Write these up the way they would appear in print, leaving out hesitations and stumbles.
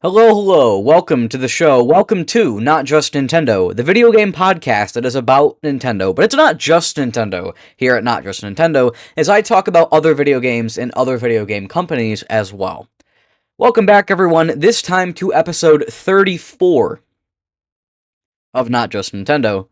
Hello, welcome to the show. Welcome to Not Just Nintendo, the video game podcast that is about Nintendo, but it's not just Nintendo here at Not Just Nintendo, as I talk about other video games and other video game companies as well. Welcome back, everyone, this time to episode 34 of Not Just Nintendo.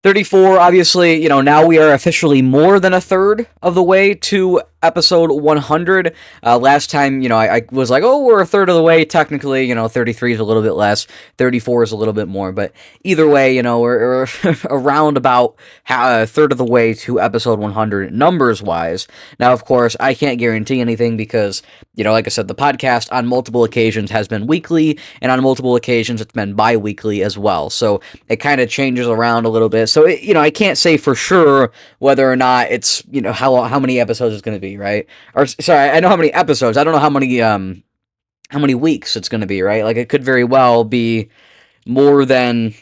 34, obviously, now we are officially more than a third of the way to episode 100. Last time, I was like, oh, we're a third of the way. Technically, 33 is a little bit less, 34 is a little bit more, but either way, we're around about a third of the way to episode 100 numbers-wise. Now, of course, I can't guarantee anything because, like I said, the podcast on multiple occasions has been weekly, and on multiple occasions it's been bi-weekly as well, so it kind of changes around a little bit. So, I can't say for sure whether or not it's, how many episodes it's going to be, right? Or, sorry, I know how many episodes. I don't know how many weeks it's going to be, right? Like, it could very well be more than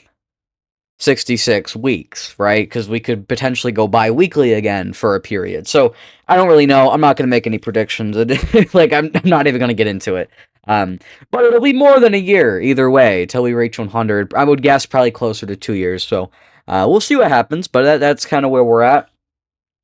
66 weeks, right? Because we could potentially go bi-weekly again for a period. So, I don't really know. I'm not going to make any predictions. Like, I'm not even going to get into it. But it'll be more than a year either way till we reach 100. I would guess probably closer to 2 years. So, we'll see what happens, but that's kind of where we're at.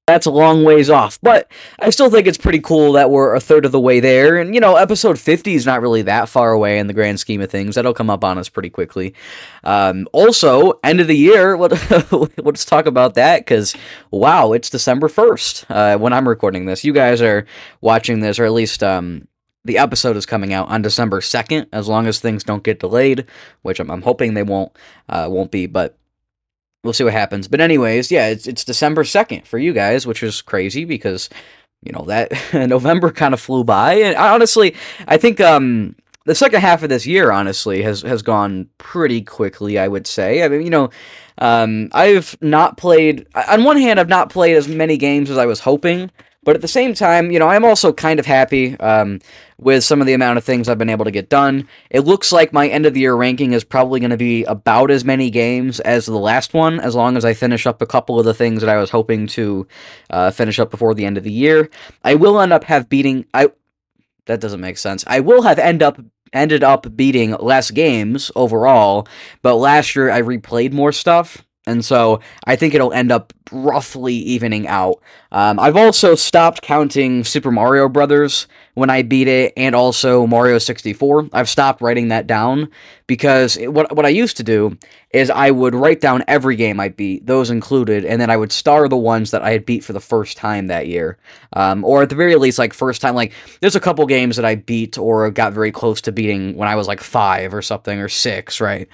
That's a long ways off, but I still think it's pretty cool that we're a third of the way there, and, episode 50 is not really that far away in the grand scheme of things. That'll come up on us pretty quickly. Also, end of the year, let's talk about that, because, wow, it's December 1st when I'm recording this. You guys are watching this, or at least, the episode is coming out on December 2nd, as long as things don't get delayed, which I'm hoping they won't be, but we'll see what happens. But anyways, yeah, it's December 2nd for you guys, which is crazy because, that November kind of flew by. And honestly, I think the second half of this year, honestly, has gone pretty quickly, I would say. I mean, I've not played... On one hand, I've not played as many games as I was hoping, but at the same time, I'm also kind of happy with some of the amount of things I've been able to get done. It looks like my end-of-the-year ranking is probably going to be about as many games as the last one, as long as I finish up a couple of the things that I was hoping to finish up before the end of the year. I will end up beating... That doesn't make sense. I will have ended up beating less games overall, but last year I replayed more stuff, and so I think it'll end up roughly evening out. I've also stopped counting Super Mario Brothers when I beat it, and also Mario 64. I've stopped writing that down, because what I used to do is I would write down every game I beat, those included, and then I would star the ones that I had beat for the first time that year. Or at the very least, like, first time, like, there's a couple games that I beat or got very close to beating when I was, like, 5 or something, or 6, right?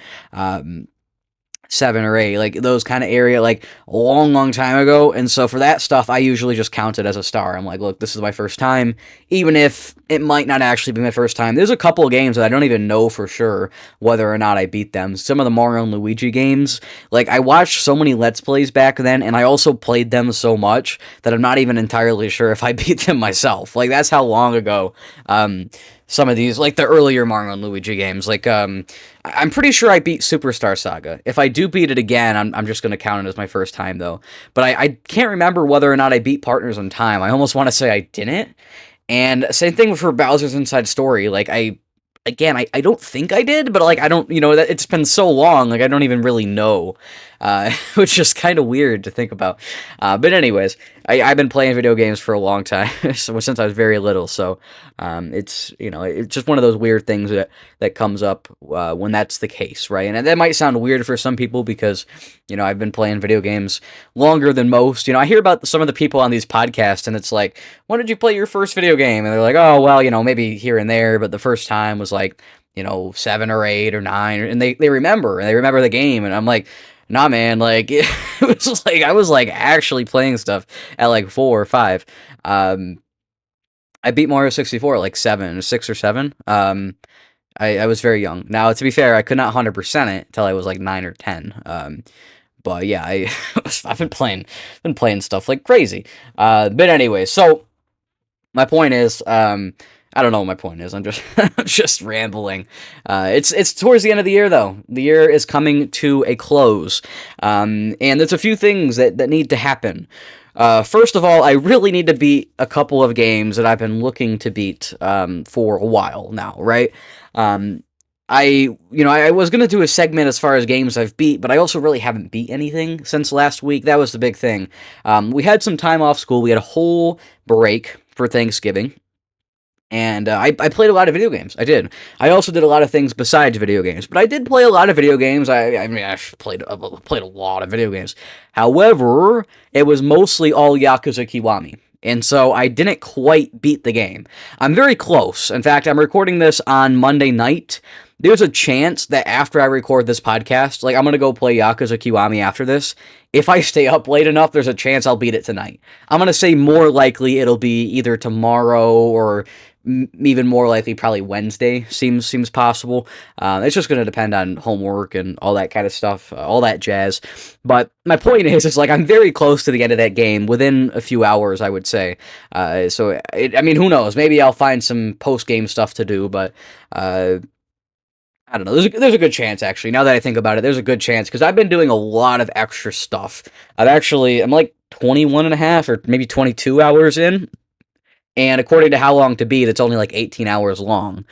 7 or 8, like those kind of area, like a long time ago. And so for that stuff, I usually just count it as a star. I'm like, look, this is my first time, even if it might not actually be my first time. There's a couple of games that I don't even know for sure whether or not I beat them. Some of the Mario and Luigi games, like, I watched so many Let's Plays back then, and I also played them so much that I'm not even entirely sure if I beat them myself. Like, that's how long ago some of these, like the earlier Mario and Luigi games, like, I'm pretty sure I beat Superstar Saga. If I do beat it again, I'm just going to count it as my first time, though. But I can't remember whether or not I beat Partners in Time. I almost want to say I didn't. And same thing for Bowser's Inside Story. Like, I don't think I did, but, like, I don't, that it's been so long, like, I don't even really know, which is kind of weird to think about. But anyways, I've been playing video games for a long time, since I was very little, so it's, it's just one of those weird things that comes up when that's the case, right? And that might sound weird for some people because, I've been playing video games longer than most. I hear about some of the people on these podcasts, and it's like, when did you play your first video game? And they're like, oh, well, maybe here and there, but the first time was like, 7 or 8 or 9, and they remember the game, and I'm like, nah, man, like, it was like, I was, like, actually playing stuff at, like, 4 or 5. I beat Mario 64 at, like, 6 or 7. I was very young. Now, to be fair, I could not 100% it until I was, like, 9 or 10. But yeah, I've been playing stuff like crazy. But anyway, so my point is, I don't know what my point is. I'm just rambling. It's towards the end of the year, though. The year is coming to a close, and there's a few things that need to happen. First of all, I really need to beat a couple of games that I've been looking to beat for a while now, right? Um, I was gonna do a segment as far as games I've beat, but I also really haven't beat anything since last week. That was the big thing. We had some time off school. We had a whole break for Thanksgiving. And I played a lot of video games. I did. I also did a lot of things besides video games, but I did play a lot of video games. I mean, I've played a lot of video games. However, it was mostly all Yakuza Kiwami. And so I didn't quite beat the game. I'm very close. In fact, I'm recording this on Monday night. There's a chance that after I record this podcast, like I'm going to go play Yakuza Kiwami after this. If I stay up late enough, there's a chance I'll beat it tonight. I'm going to say more likely it'll be either tomorrow or even more likely probably Wednesday seems possible. It's just going to depend on homework and all that kind of stuff, all that jazz. But my point is like I'm very close to the end of that game within a few hours, I would say. I mean, who knows? Maybe I'll find some post-game stuff to do, but I don't know. There's a good chance, actually. Now that I think about it, there's a good chance, because I've been doing a lot of extra stuff. I'm like 21 and a half or maybe 22 hours in. And according to How Long to Beat, that's only like 18 hours long,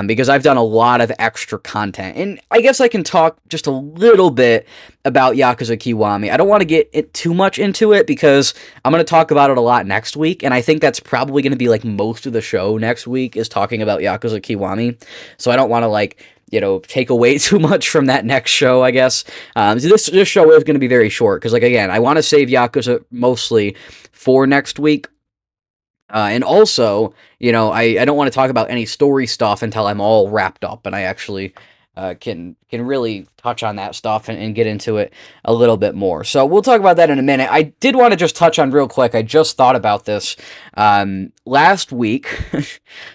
because I've done a lot of extra content. And I guess I can talk just a little bit about Yakuza Kiwami. I don't want to get too much into it, because I'm going to talk about it a lot next week, and I think that's probably going to be like most of the show next week is talking about Yakuza Kiwami. So I don't want to take away too much from that next show, I guess. So this show is going to be very short, because again, I want to save Yakuza mostly for next week. And also, I don't want to talk about any story stuff until I'm all wrapped up and I actually can really touch on that stuff and get into it a little bit more. So we'll talk about that in a minute. I did want to just touch on real quick. I just thought about this. Last week,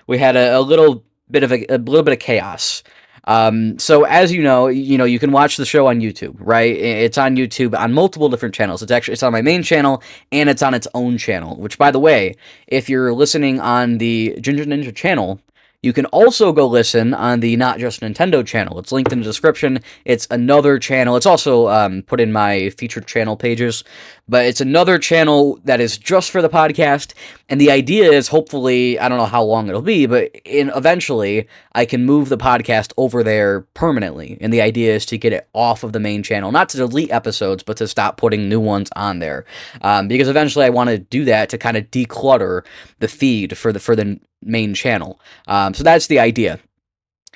we had a little bit of chaos. So as you know, you can watch the show on YouTube, right? It's on YouTube on multiple different channels. It's on my main channel, and it's on its own channel, which, by the way, if you're listening on the Ginger Ninja channel, you can also go listen on the Not Just Nintendo channel. It's linked in the description. It's another channel. It's also put in my featured channel pages, but it's another channel that is just for the podcast. And the idea is, hopefully, I don't know how long it'll be, but eventually I can move the podcast over there permanently. And the idea is to get it off of the main channel, not to delete episodes, but to stop putting new ones on there. Because eventually I want to do that to kind of declutter the feed for the main channel. So that's the idea.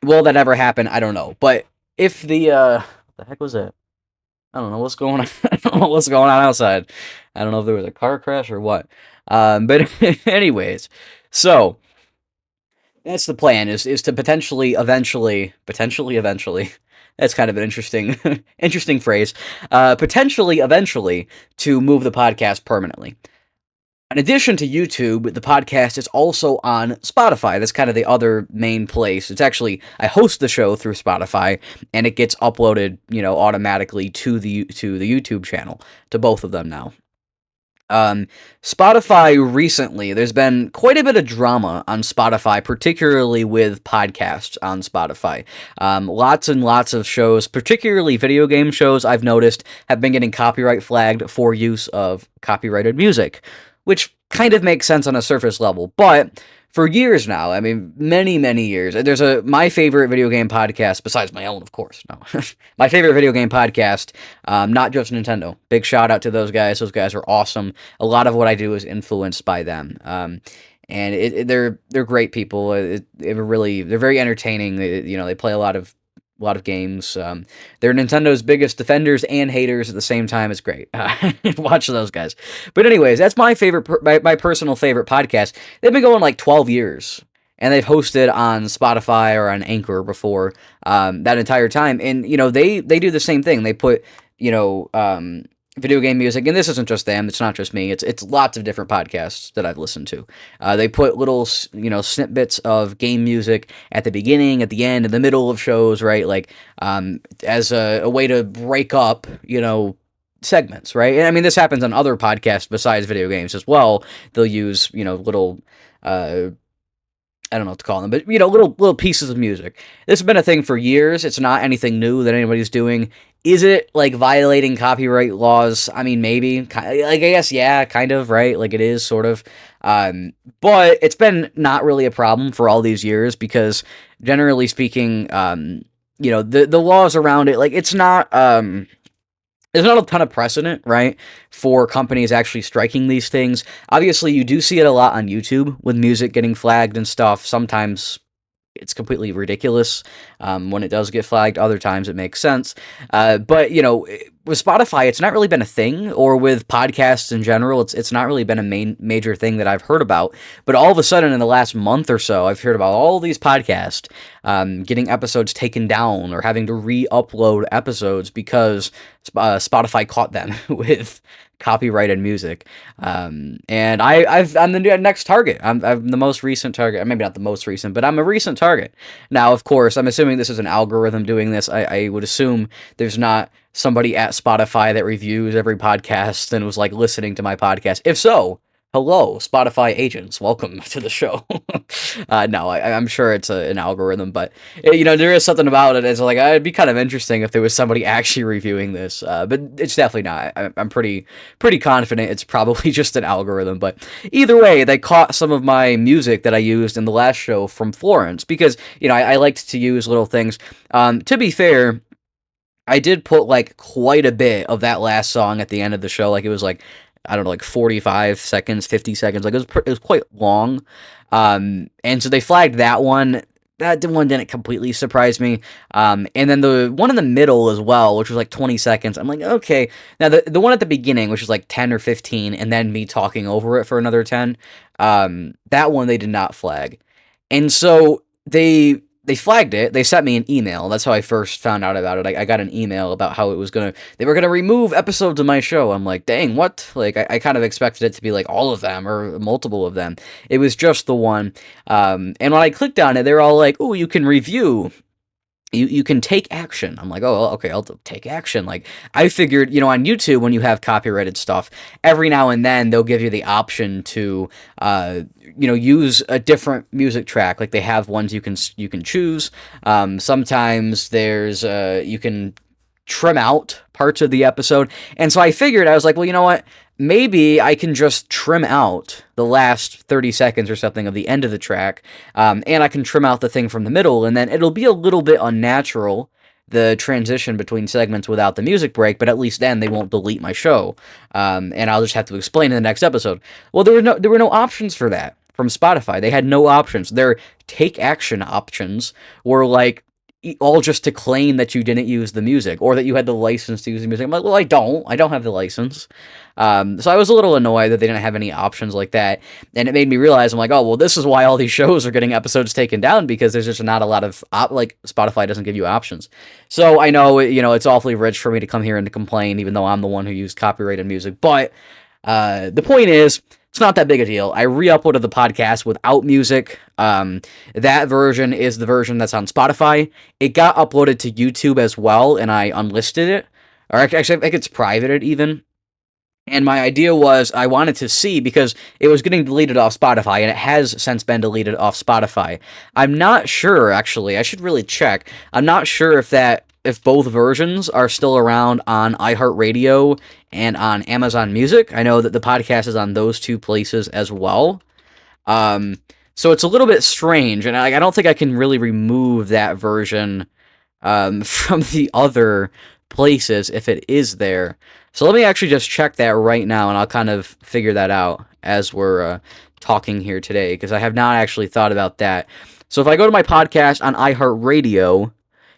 Will that ever happen? I don't know. But if what the heck was it? I don't know what's going on. I don't know what's going on outside. I don't know if there was a car crash or what. But anyways, so that's the plan is to potentially eventually. That's kind of an interesting phrase. Potentially eventually to move the podcast permanently. In addition to YouTube, the podcast is also on Spotify. That's kind of the other main place. It's actually, I host the show through Spotify, and it gets uploaded, automatically to the YouTube channel, to both of them now. Spotify recently, there's been quite a bit of drama on Spotify, particularly with podcasts on Spotify. Lots and lots of shows, particularly video game shows, I've noticed, have been getting copyright flagged for use of copyrighted music, which kind of makes sense on a surface level. But for years now, I mean, many, many years, there's my favorite video game podcast, besides my own, of course, no, my favorite video game podcast, Not Just Nintendo. Big shout out to those guys. Those guys are awesome. A lot of what I do is influenced by them. And they're great people. They're very entertaining. They play a lot of games. They're Nintendo's biggest defenders and haters at the same time. It's great. Watch those guys. But anyways, that's my favorite, my personal favorite podcast. They've been going like 12 years, and they've hosted on Spotify or on Anchor before that entire time. And they do the same thing. They put video game music, and this isn't just them, it's not just me, it's lots of different podcasts that I've listened to. They put little snippets of game music at the beginning, at the end, in the middle of shows, right? Like as a way to break up segments, right? And I mean, this happens on other podcasts besides video games as well. They'll use little I don't know what to call them, but little pieces of music. This has been a thing for years. It's not anything new that anybody's doing. Is it like violating copyright laws? I mean, maybe. Like, I guess, yeah, kind of, right? Like, it is sort of. But it's been not really a problem for all these years because, generally speaking, the laws around it, like, it's not. There's not a ton of precedent, right, for companies actually striking these things. Obviously, you do see it a lot on YouTube with music getting flagged and stuff. Sometimes it's completely ridiculous when it does get flagged. Other times it makes sense. But with Spotify, it's not really been a thing, or with podcasts in general, it's not really been a major thing that I've heard about. But all of a sudden, in the last month or so, I've heard about all these podcasts getting episodes taken down or having to re-upload episodes because Spotify caught them with copyrighted music. And I'm the next target. I'm the most recent target. Maybe not the most recent, but I'm a recent target. Now, of course, I'm assuming this is an algorithm doing this. I would assume there's not somebody at Spotify that reviews every podcast and was like listening to my podcast. If so, hello, Spotify agents. Welcome to the show. No, I'm sure it's an algorithm, but there is something about it. It's like it'd be kind of interesting if there was somebody actually reviewing this, but it's definitely not. I'm pretty confident it's probably just an algorithm. But either way, they caught some of my music that I used in the last show from Florence because I liked to use little things. To be fair, I did put like quite a bit of that last song at the end of the show. Like it was like, I don't know, like 45 seconds, 50 seconds. Like it was quite long. And so they flagged that one. That one didn't completely surprise me. And then the one in the middle as well, which was like 20 seconds. I'm like, okay. Now the one at the beginning, which was like 10 or 15, and then me talking over it for another 10, that one they did not flag. And so they flagged it. They sent me an email. That's how I first found out about it. I got an email about how they were gonna remove episodes of my show. I'm like, dang, what? Like, I kind of expected it to be like all of them or multiple of them. It was just the one. And when I clicked on it, they're all like, oh, you can review. You can take action. I'm like, oh, okay, I'll take action. Like, I figured, on YouTube, when you have copyrighted stuff, every now and then they'll give you the option to, use a different music track. Like, they have ones you can choose. Sometimes there's, you can trim out parts of the episode. And so I figured, I was like, well, you know what? Maybe I can just trim out the last 30 seconds or something of the end of the track, and I can trim out the thing from the middle, and then it'll be a little bit unnatural, the transition between segments without the music break, but at least then they won't delete my show, and I'll just have to explain in the next episode. Well, there were no options for that from Spotify. They had no options. Their take action options were like, all just to claim that you didn't use the music or that you had the license to use the music. I'm like, well, I don't have the license. So I was a little annoyed that they didn't have any options like that. And it made me realize, I'm like, oh, well, this is why all these shows are getting episodes taken down, because there's just not a lot of, Spotify doesn't give you options. So I know, it's awfully rich for me to come here and to complain, even though I'm the one who used copyrighted music. But the point is, it's not that big a deal. I re-uploaded the podcast without music. That version is the version that's on Spotify. It got uploaded to YouTube as well, and I unlisted it. Or actually, I think it's privated even. And my idea was I wanted to see, because it was getting deleted off Spotify, and it has since been deleted off Spotify. I'm not sure, actually. I should really check. I'm not sure if both versions are still around on iHeartRadio and on Amazon Music. I know that the podcast is on those two places as well. So it's a little bit strange, and I don't think I can really remove that version from the other places if it is there. So let me actually just check that right now, and I'll kind of figure that out as we're talking here today, because I have not actually thought about that. So if I go to my podcast on iHeartRadio,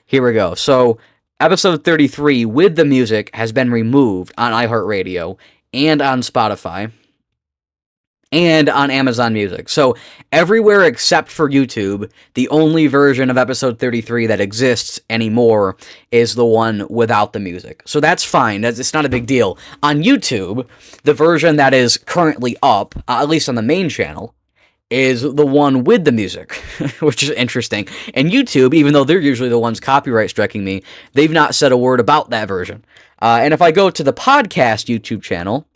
here we go. So episode 33 with the music has been removed on iHeartRadio and on Spotify and on Amazon Music. So everywhere except for YouTube, the only version of episode 33 that exists anymore is the one without the music. So that's fine. It's not a big deal. On YouTube, the version that is currently up, at least on the main channel, is the one with the music, which is interesting. And YouTube, even though they're usually the ones copyright striking me, they've not said a word about that version. And if I go to the podcast YouTube channel,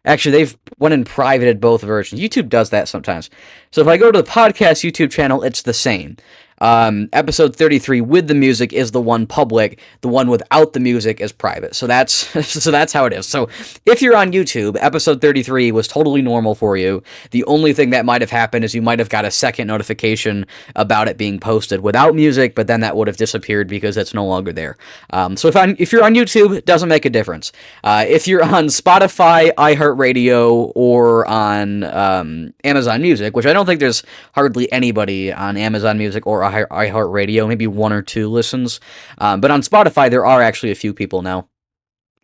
Actually, they've went and privated both versions. YouTube does that sometimes. So if I go to the podcast YouTube channel, it's the same. Episode 33 with the music is the one public. The one without the music is private. So that's so that's how it is. So if you're on YouTube, episode 33 was totally normal for you. The only thing that might have happened is you might have got a second notification about it being posted without music, but then that would have disappeared because it's no longer there. So if you're on YouTube, it doesn't make a difference. If you're on Spotify, iHeartRadio, or on Amazon Music, which I don't think there's hardly anybody on Amazon Music or iHeartRadio, maybe one or two listens. But on Spotify, there are actually a few people now.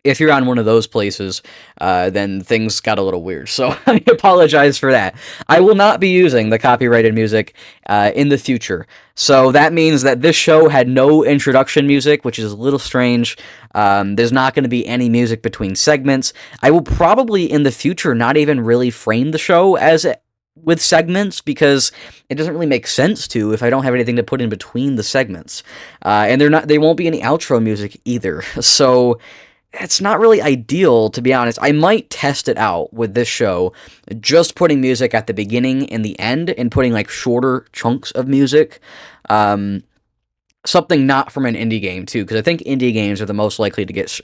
If you're on one of those places, then things got a little weird. So I apologize for that. I will not be using the copyrighted music in the future. So that means that this show had no introduction music, which is a little strange. There's not going to be any music between segments. I will probably in the future not even really frame the show as with segments, because it doesn't really make sense to if I don't have anything to put in between the segments. And there won't be any outro music either. So it's not really ideal, to be honest. I might test it out with this show, just putting music at the beginning and the end and putting like shorter chunks of music. Something not from an indie game, too, because I think indie games are the most likely to get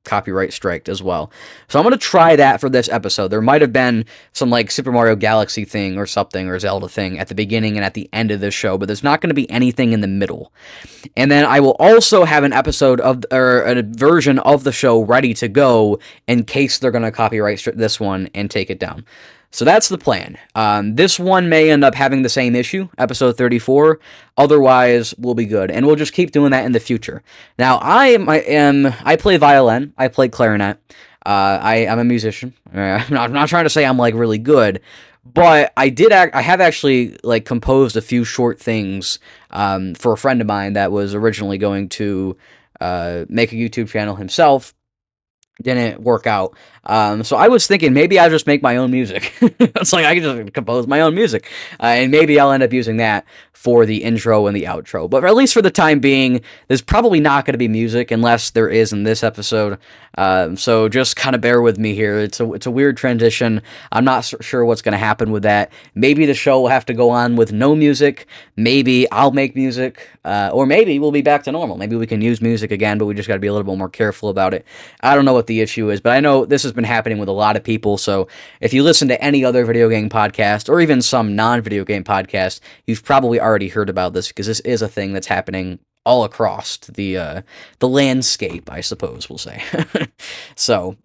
copyright striked as well. So I'm going to try that for this episode. There might have been some, like, Super Mario Galaxy thing or something, or Zelda thing at the beginning and at the end of this show, but there's not going to be anything in the middle. And then I will also have an episode or a version of the show ready to go in case they're going to copyright this one and take it down. So that's the plan. This one may end up having the same issue, episode 34. Otherwise, we'll be good, and we'll just keep doing that in the future. Now, I play violin. I play clarinet. I'm a musician. I'm not trying to say I'm like really good, but I have actually like composed a few short things for a friend of mine that was originally going to make a YouTube channel himself. Didn't work out. So I was thinking maybe I'll just make my own music. It's like I can just compose my own music. And maybe I'll end up using that for the intro and the outro. But at least for the time being, there's probably not going to be music unless there is in this episode. So just kind of bear with me here. It's a weird transition. I'm not sure what's going to happen with that. Maybe the show will have to go on with no music. Maybe I'll make music. Or maybe we'll be back to normal. Maybe we can use music again, but we just got to be a little bit more careful about it. I don't know what the issue is, but I know this has been happening with a lot of people. So if you listen to any other video game podcast or even some non-video game podcast, you've probably already heard about this, because this is a thing that's happening all across the landscape, I suppose we'll say. So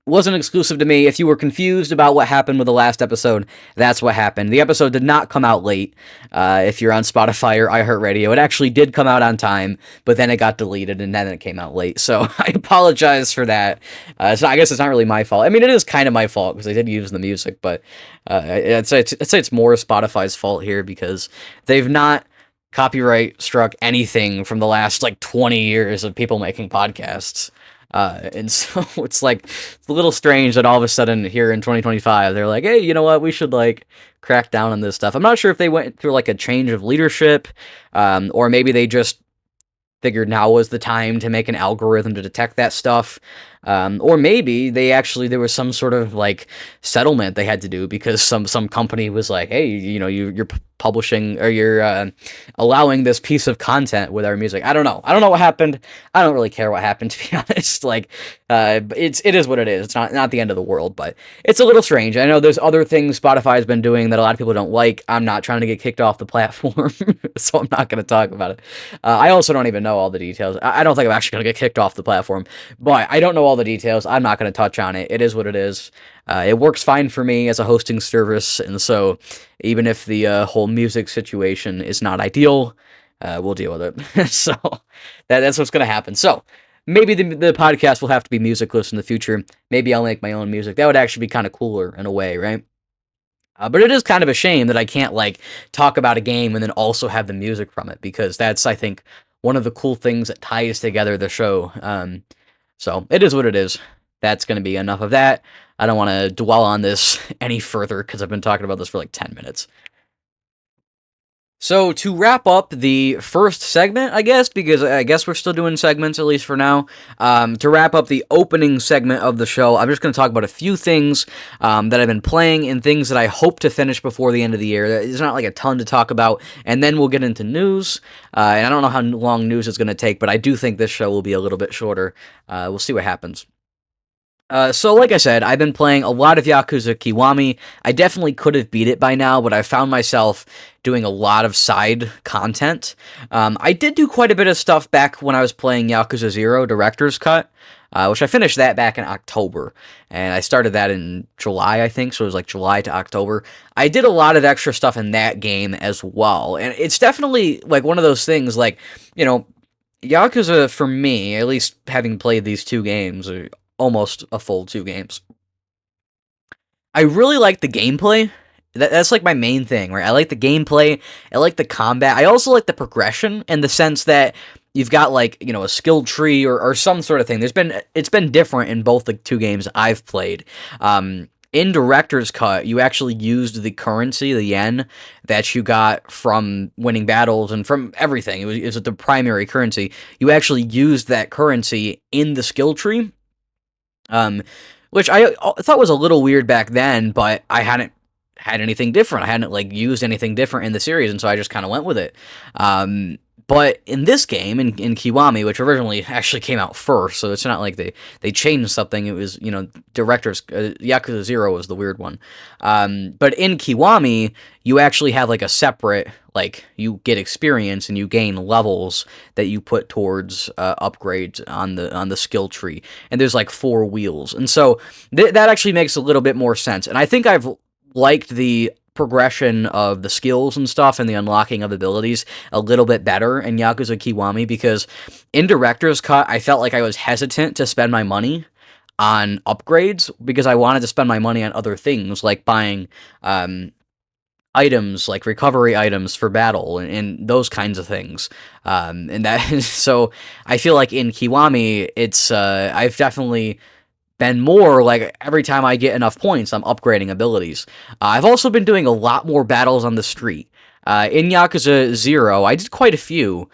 wasn't exclusive to me. If you were confused about what happened with the last episode, that's what happened. The episode did not come out late. If you're on Spotify or iHeartRadio, it actually did come out on time, but then it got deleted and then it came out late. So I apologize for that. So I guess it's not really my fault. I mean, it is kind of my fault because I did use the music, but I'd say it's more Spotify's fault here, because they've not copyright struck anything from the last like 20 years of people making podcasts. And so it's a little strange that all of a sudden here in 2025, they're like, hey, you know what? We should like crack down on this stuff. I'm not sure if they went through like a change of leadership, or maybe they just figured now was the time to make an algorithm to detect that stuff. Or maybe there was some sort of like settlement they had to do because some company was like, hey, you know, you're publishing or you're allowing this piece of content with our music. I don't know what happened. I don't really care what happened, to be honest. Like, it is what it is. It's not the end of the world, but it's a little strange. I know there's other things Spotify has been doing that a lot of people don't like. I'm not trying to get kicked off the platform, so I'm not going to talk about it. I also don't even know all the details. I don't think I'm actually going to get kicked off the platform, but I don't know all the details. I'm not going to touch on it. It is what it is. It works fine for me as a hosting service, and so even if the whole music situation is not ideal, we'll deal with it. So that's what's going to happen. So maybe the podcast will have to be musicless in the future. Maybe I'll make my own music. That would actually be kind of cooler in a way, right? But it is kind of a shame that I can't like talk about a game and then also have the music from it, because that's, I think, one of the cool things that ties together the show. So it is what it is. That's going to be enough of that. I don't want to dwell on this any further because I've been talking about this for like 10 minutes. So to wrap up the first segment, I guess, because I guess we're still doing segments, at least for now, to wrap up the opening segment of the show, I'm just going to talk about a few things that I've been playing and things that I hope to finish before the end of the year. There's not like a ton to talk about, and then we'll get into news, and I don't know how long news is going to take, but I do think this show will be a little bit shorter. We'll see what happens. So like I said, I've been playing a lot of Yakuza Kiwami. I definitely could have beat it by now, but I found myself doing a lot of side content. I did do quite a bit of stuff back when I was playing Yakuza 0 Director's Cut, which I finished that back in October, and I started that in July, I think, so it was like July to October. I did a lot of extra stuff in that game as well, and it's definitely like one of those things, like, you know, Yakuza, for me, at least having played these two games, almost a full 2 games. I really like the gameplay. That's like my main thing, right? I like the gameplay. I like the combat. I also like the progression in the sense that you've got like, you know, a skill tree or some sort of thing. It's been different in both the 2 games I've played. In Director's Cut, you actually used the currency, the yen, that you got from winning battles and from everything. It was the primary currency. You actually used that currency in the skill tree. Which I thought was a little weird back then, but I hadn't had anything different. I hadn't like used anything different in the series, and so I just kind of went with it. But in this game, in Kiwami, which originally actually came out first, so it's not like they changed something. It was, you know, Yakuza 0 was the weird one. But in Kiwami, you actually have like a separate, like, you get experience and you gain levels that you put towards upgrades on the skill tree. And there's like 4 wheels. And so that actually makes a little bit more sense. And I think I've liked the progression of the skills and stuff and the unlocking of abilities a little bit better in Yakuza Kiwami, because in Director's Cut, I felt like I was hesitant to spend my money on upgrades because I wanted to spend my money on other things, like buying items, like recovery items for battle and those kinds of things. And that so I feel like in Kiwami, it's I've definitely been more like every time I get enough points, I'm upgrading abilities. I've also been doing a lot more battles on the street. In Yakuza 0, I did quite a few.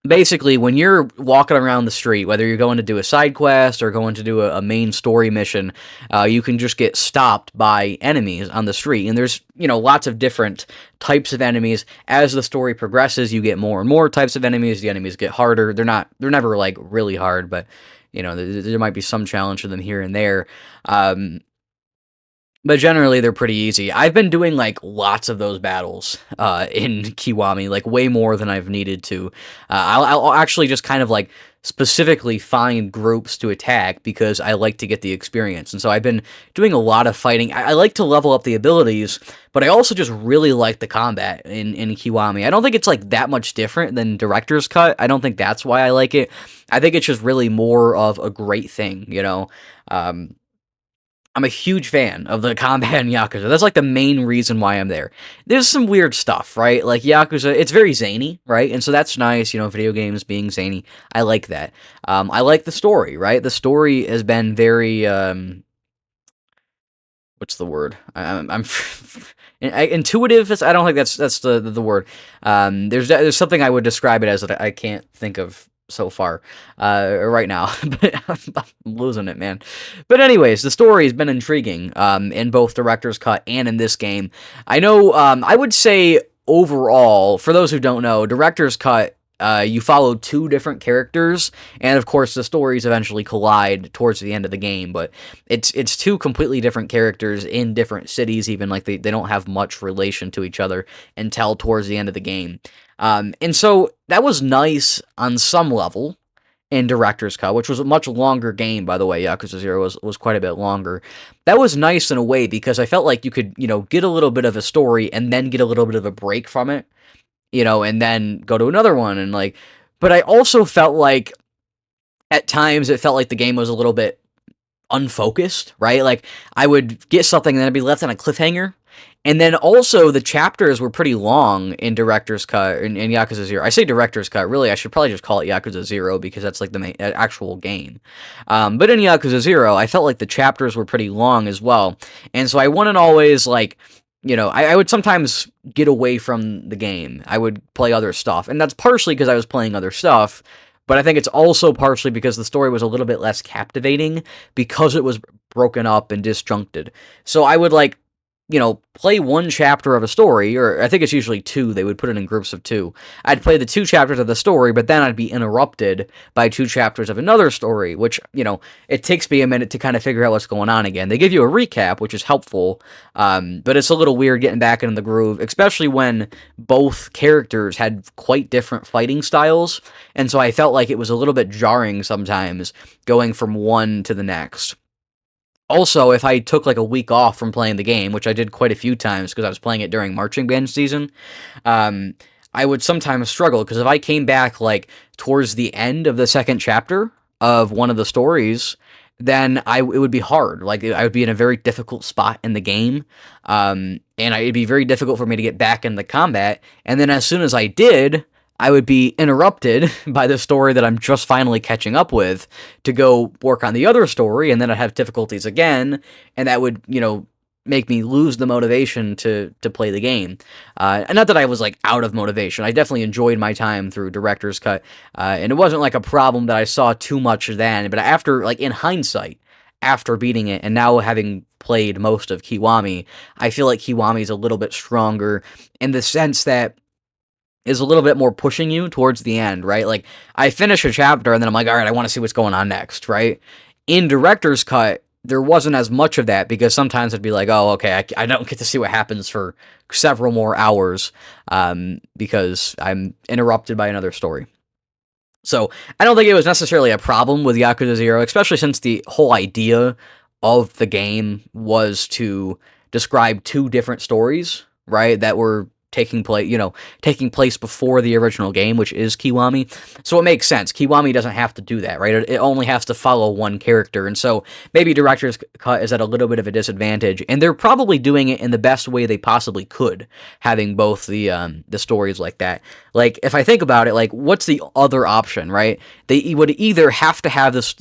Basically, when you're walking around the street, whether you're going to do a side quest or going to do a main story mission, you can just get stopped by enemies on the street. And there's, you know, lots of different types of enemies. As the story progresses, you get more and more types of enemies. The enemies get harder. They're never like really hard, but you know, there might be some challenge to them here and there. But generally, they're pretty easy. I've been doing, like, lots of those battles in Kiwami, like, way more than I've needed to. I'll actually just kind of, like, specifically find groups to attack because I like to get the experience. And so I've been doing a lot of fighting. I like to level up the abilities, but I also just really like the combat in Kiwami. I don't think it's, like, that much different than Director's Cut. I don't think that's why I like it. I think it's just really more of a great thing, you know? I'm a huge fan of the combat in Yakuza. That's like the main reason why I'm there. There's some weird stuff, right? Like Yakuza, it's very zany, right? And so that's nice, you know, video games being zany. I like that. I like the story, right? The story has been very, what's the word? I'm intuitive. I don't think that's the word. There's something I would describe it as that I can't think of so far right now, but I'm losing it, man. But anyways, the story has been intriguing in both Director's Cut and in this game. I know, I would say overall, for those who don't know, Director's Cut, you follow 2 different characters, and of course the stories eventually collide towards the end of the game, but it's 2 completely different characters in different cities, even like they don't have much relation to each other until towards the end of the game. And so that was nice on some level in Director's Cut, which was a much longer game, by the way. Yakuza 0 was quite a bit longer. That was nice in a way because I felt like you could, you know, get a little bit of a story and then get a little bit of a break from it, you know, and then go to another one and like, but I also felt like at times it felt like the game was a little bit unfocused, right? Like I would get something and then I'd be left on a cliffhanger. And then also the chapters were pretty long in Director's Cut in Yakuza 0. I say Director's Cut, really I should probably just call it Yakuza 0 because that's like the main, actual game. But in Yakuza 0, I felt like the chapters were pretty long as well. And so I wouldn't always like I would sometimes get away from the game. I would play other stuff. And that's partially because I was playing other stuff, but I think it's also partially because the story was a little bit less captivating because it was broken up and disjuncted. So I would play one chapter of a story, or I think it's usually two. They would put it in groups of two. I'd play the 2 chapters of the story, but then I'd be interrupted by 2 chapters of another story, which, it takes me a minute to kind of figure out what's going on again. They give you a recap, which is helpful, but it's a little weird getting back into the groove, especially when both characters had quite different fighting styles, and so I felt like it was a little bit jarring sometimes going from one to the next. Also, if I took a week off from playing the game, which I did quite a few times because I was playing it during marching band season, I would sometimes struggle because if I came back towards the end of the second chapter of one of the stories, then it would be hard. I would be in a very difficult spot in the game, and it'd be very difficult for me to get back into combat. And then as soon as I did, I would be interrupted by the story that I'm just finally catching up with to go work on the other story, and then I'd have difficulties again, and that would, make me lose the motivation to play the game. And not that I was out of motivation. I definitely enjoyed my time through Director's Cut, and it wasn't a problem that I saw too much then, but after, in hindsight, after beating it, and now having played most of Kiwami, I feel like Kiwami's a little bit stronger in the sense that is a little bit more pushing you towards the end, right? I finish a chapter and then I'm like, all right, I want to see what's going on next, right? In Director's Cut, there wasn't as much of that because sometimes it'd be like, oh, okay, I don't get to see what happens for several more hours because I'm interrupted by another story. So I don't think it was necessarily a problem with Yakuza 0, especially since the whole idea of the game was to describe 2 different stories, right, that were taking place before the original game, which is Kiwami. So it makes sense. Kiwami doesn't have to do that, right? It only has to follow one character, and so maybe Director's Cut is at a little bit of a disadvantage, and they're probably doing it in the best way they possibly could, having both the stories like that. If I think about it, what's the other option, right? They would either have to have this,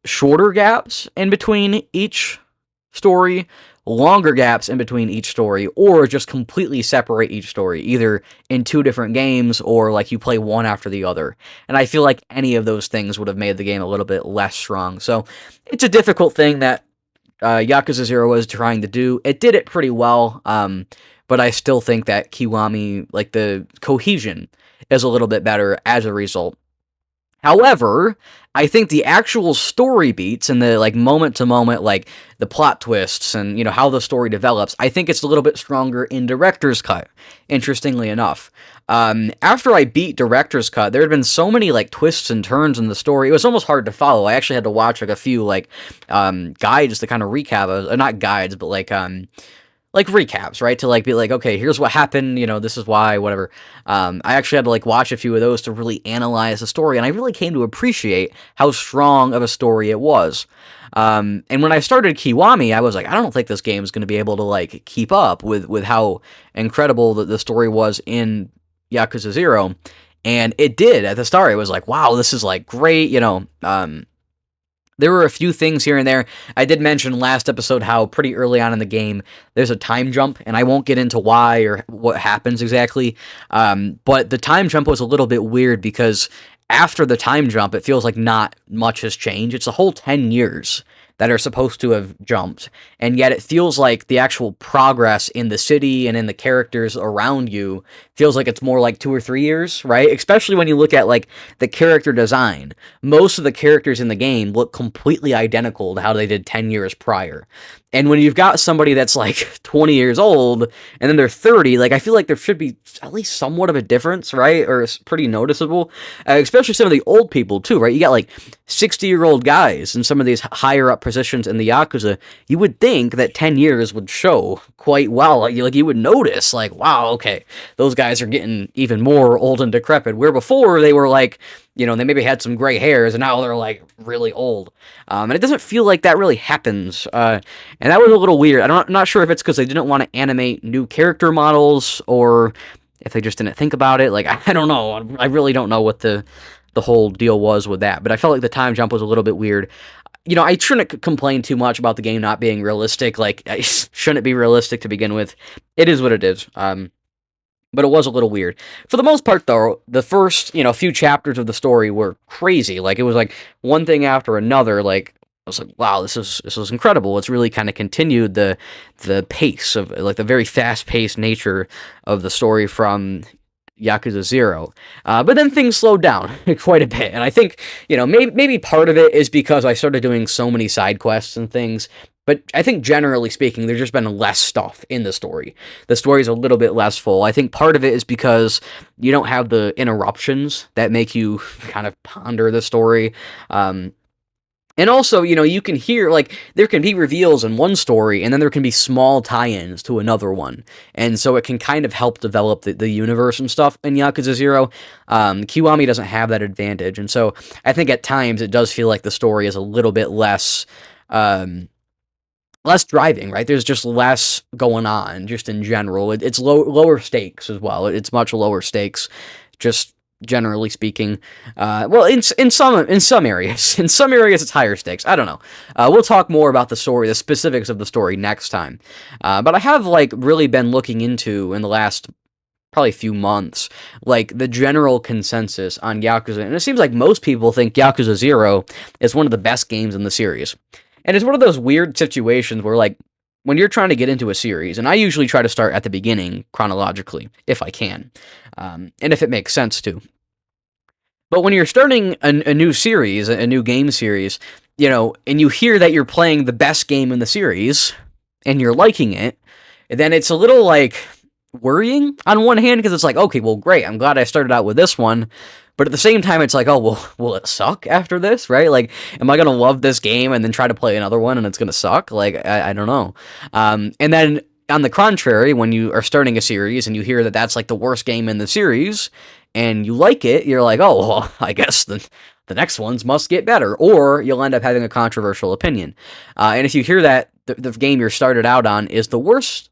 shorter gaps in between each story, longer gaps in between each story, or just completely separate each story, either in 2 different games or you play one after the other. And I feel like any of those things would have made the game a little bit less strong. So it's a difficult thing that Yakuza 0 was trying to do. It did it pretty well, but I still think that Kiwami, the cohesion, is a little bit better as a result. However, I think the actual story beats and the moment to moment, the plot twists and how the story develops, I think it's a little bit stronger in Director's Cut, interestingly enough. After I beat Director's Cut, there had been so many twists and turns in the story, it was almost hard to follow. I actually had to watch a few guides to kind of recap, not guides, but recaps, right? To be okay, here's what happened, this is why, whatever. I actually had to watch a few of those to really analyze the story, and I really came to appreciate how strong of a story it was. And when I started Kiwami, I was like, I don't think this game is going to be able to keep up with how incredible the story was in Yakuza 0, and it did. At the start, it was like, wow, this is great, there were a few things here and there. I did mention last episode how pretty early on in the game, there's a time jump, and I won't get into why or what happens exactly, but the time jump was a little bit weird because after the time jump, it feels like not much has changed. It's a whole 10 years that are supposed to have jumped, and yet it feels like the actual progress in the city and in the characters around you feels like it's more 2 or 3 years, right? Especially when you look at the character design. Most of the characters in the game look completely identical to how they did 10 years prior. And when you've got somebody that's 20 years old and then they're 30, I feel like there should be at least somewhat of a difference, right? Or it's pretty noticeable, especially some of the old people too, right? You got 60-year-old guys in some of these higher up positions in the Yakuza. You would think that 10 years would show quite well. You would notice, wow, okay, those guys are getting even more old and decrepit. Where before they were they maybe had some gray hairs, and now they're really old. And it doesn't feel like that really happens. And that was a little weird. I'm not sure if it's because they didn't want to animate new character models, or if they just didn't think about it. I don't know. I really don't know what the whole deal was with that. But I felt like the time jump was a little bit weird. I shouldn't complain too much about the game not being realistic. Like, shouldn't it be realistic to begin with? It is what it is. But it was a little weird. For the most part, though, the first, few chapters of the story were crazy. Like, it was like one thing after another. Like, I was like, wow, this is incredible. It's really kind of continued the pace of, like, the very fast-paced nature of the story from Yakuza 0. But then things slowed down quite a bit. And I think, maybe part of it is because I started doing so many side quests and things. But I think generally speaking, there's just been less stuff in the story. The story's a little bit less full. I think part of it is because you don't have the interruptions that make you kind of ponder the story. And also, you can hear, like, there can be reveals in one story, and then there can be small tie-ins to another one. And so it can kind of help develop the universe and stuff in Yakuza 0. Kiwami doesn't have that advantage. And so I think at times it does feel like the story is a little bit less driving, right? There's just less going on, just in general. It's lower stakes as well. It's much lower stakes, just generally speaking. Well, in some areas, it's higher stakes. I don't know. We'll talk more about the story, the specifics of the story next time. But I have really been looking into in the last probably few months, like the general consensus on Yakuza, and it seems like most people think Yakuza 0 is one of the best games in the series. And it's one of those weird situations where, like, when you're trying to get into a series, and I usually try to start at the beginning chronologically, if I can, and if it makes sense to. But when you're starting a new series, a new game series, and you hear that you're playing the best game in the series, and you're liking it, then it's a little, like, worrying on one hand, because it's like, okay, well, great, I'm glad I started out with this one. But at the same time, it's like, oh, well, will it suck after this, right? Like, am I going to love this game and then try to play another one and it's going to suck? Like, I don't know. And then, on the contrary, when you are starting a series and you hear that that's, like, the worst game in the series, and you like it, you're like, oh, well, I guess the next ones must get better. Or you'll end up having a controversial opinion. And if you hear that the game you're started out on is the worst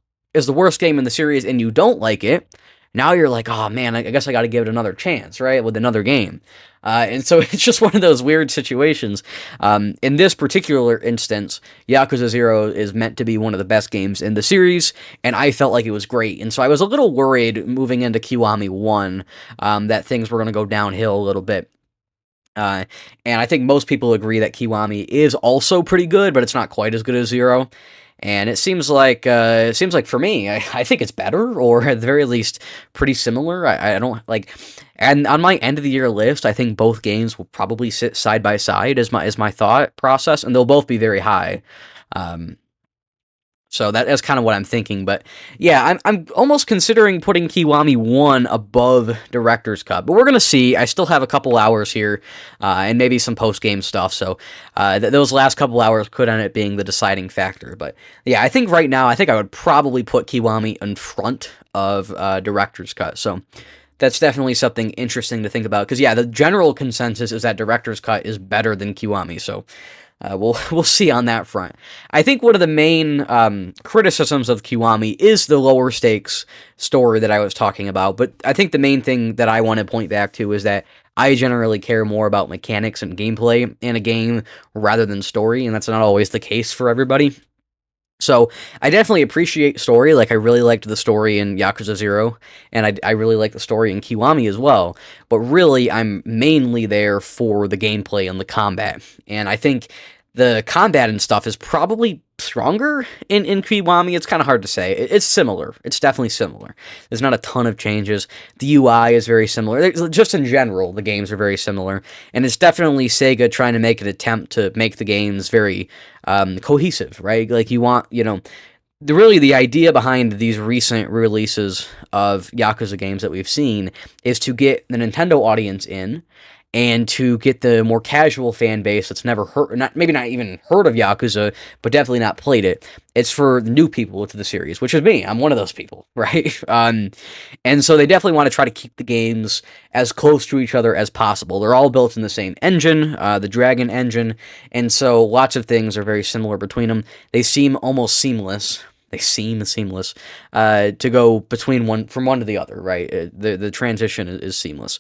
game in the series and you don't like it, now you're like, oh man, I guess I got to give it another chance, right, with another game. And so it's just one of those weird situations. In this particular instance, Yakuza 0 is meant to be one of the best games in the series, and I felt like it was great. And so I was a little worried moving into Kiwami 1 that things were going to go downhill a little bit. And I think most people agree that Kiwami is also pretty good, but it's not quite as good as 0. And it seems like for me, I think it's better, or at the very least, pretty similar. I don't like, and on my end of the year list, I think both games will probably sit side by side as my thought process, and they'll both be very high. So that's kind of what I'm thinking, but yeah, I'm almost considering putting Kiwami 1 above Director's Cut, but we're gonna see. I still have a couple hours here, and maybe some post-game stuff, so those last couple hours could end up being the deciding factor, but yeah, I think right now, I would probably put Kiwami in front of Director's Cut, so that's definitely something interesting to think about, because yeah, the general consensus is that Director's Cut is better than Kiwami, so we'll see on that front. I think one of the main criticisms of Kiwami is the lower stakes story that I was talking about, but I think the main thing that I want to point back to is that I generally care more about mechanics and gameplay in a game rather than story, and that's not always the case for everybody. So I definitely appreciate story. Like, I really liked the story in Yakuza 0, and I really like the story in Kiwami as well. But really, I'm mainly there for the gameplay and the combat. And I think the combat and stuff is probably stronger in Kiwami. It's kind of hard to say. It's similar. It's definitely similar. There's not a ton of changes. The UI is very similar. Just in general, the games are very similar. And it's definitely Sega trying to make an attempt to make the games very cohesive, right? Like, you want, the idea behind these recent releases of Yakuza games that we've seen is to get the Nintendo audience in, and to get the more casual fan base that's never maybe not even heard of Yakuza, but definitely not played it. It's for new people to the series, which is me. I'm one of those people, right? And so they definitely want to try to keep the games as close to each other as possible. They're all built in the same engine, the Dragon engine, and so lots of things are very similar between them. They seem almost seamless. They seem seamless to go from one to the other, right? The transition is seamless.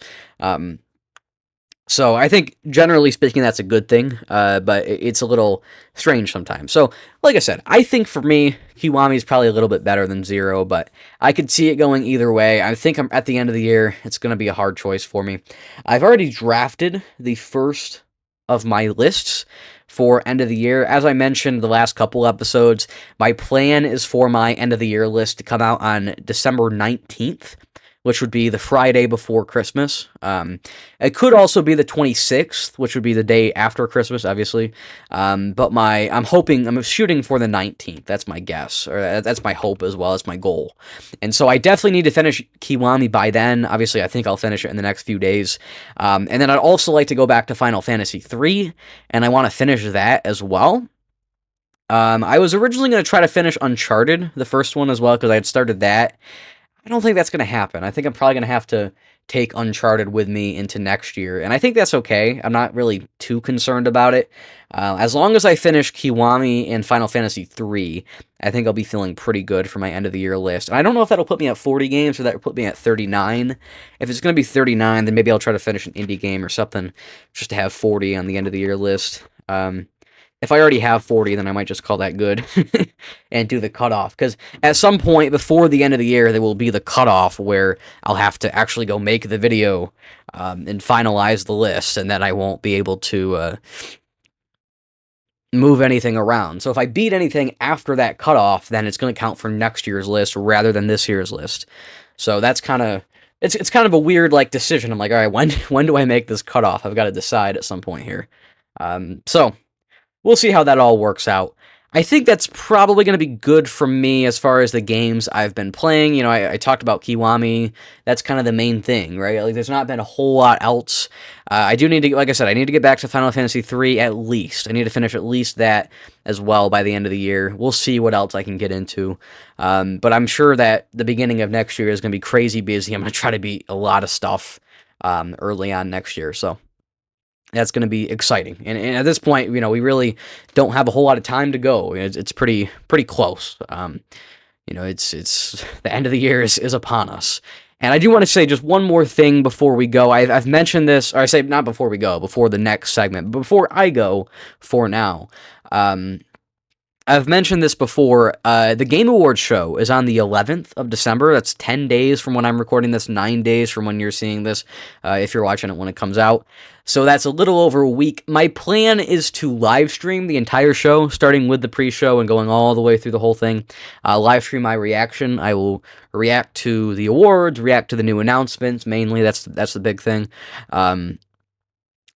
So I think, generally speaking, that's a good thing, but it's a little strange sometimes. So, like I said, I think for me, Kiwami is probably a little bit better than Zero, but I could see it going either way. I think I'm at the end of the year, it's going to be a hard choice for me. I've already drafted the first of my lists for end of the year. As I mentioned the last couple episodes, my plan is for my end of the year list to come out on December 19th, which would be the Friday before Christmas. It could also be the 26th, which would be the day after Christmas, obviously. But I'm shooting for the 19th. That's my guess, or that's my hope as well as my goal. And so I definitely need to finish Kiwami by then. Obviously, I think I'll finish it in the next few days. And then I'd also like to go back to Final Fantasy III, and I want to finish that as well. I was originally going to try to finish Uncharted, the first one as well, because I had started that. I don't think that's going to happen. I think I'm probably going to have to take Uncharted with me into next year, and I think that's okay. I'm not really too concerned about it. As long as I finish Kiwami and Final Fantasy III, I think I'll be feeling pretty good for my end of the year list. And I don't know if that'll put me at 40 games or that'll put me at 39. If it's going to be 39, then maybe I'll try to finish an indie game or something just to have 40 on the end of the year list. If I already have 40, then I might just call that good and do the cutoff. Because at some point before the end of the year, there will be the cutoff where I'll have to actually go make the video and finalize the list, and then I won't be able to move anything around. So if I beat anything after that cutoff, then it's going to count for next year's list rather than this year's list. So that's kind of... It's kind of a weird like decision. I'm like, all right, when do I make this cutoff? I've got to decide at some point here. So... We'll see how that all works out. I think that's probably going to be good for me as far as the games I've been playing. You know, I talked about Kiwami. That's kind of the main thing, right? Like, there's not been a whole lot else. I do need to, like I said, I need to get back to Final Fantasy III at least. I need to finish at least that as well by the end of the year. We'll see what else I can get into. But I'm sure that the beginning of next year is going to be crazy busy. I'm going to try to beat a lot of stuff early on next year, so... That's going to be exciting, and at this point, you know, we really don't have a whole lot of time to go. It's pretty close. You know, it's the end of the year is upon us, and I do want to say just one more thing before we go. I've mentioned this, or I say not before we go, before the next segment, before I go for now. I've mentioned this before. The Game Awards show is on the 11th of December. That's 10 days from when I'm recording this, 9 days from when you're seeing this, if you're watching it when it comes out. So that's a little over a week. My plan is to live stream the entire show, starting with the pre-show and going all the way through the whole thing. Live stream my reaction. I will react to the awards, react to the new announcements, mainly. That's the big thing.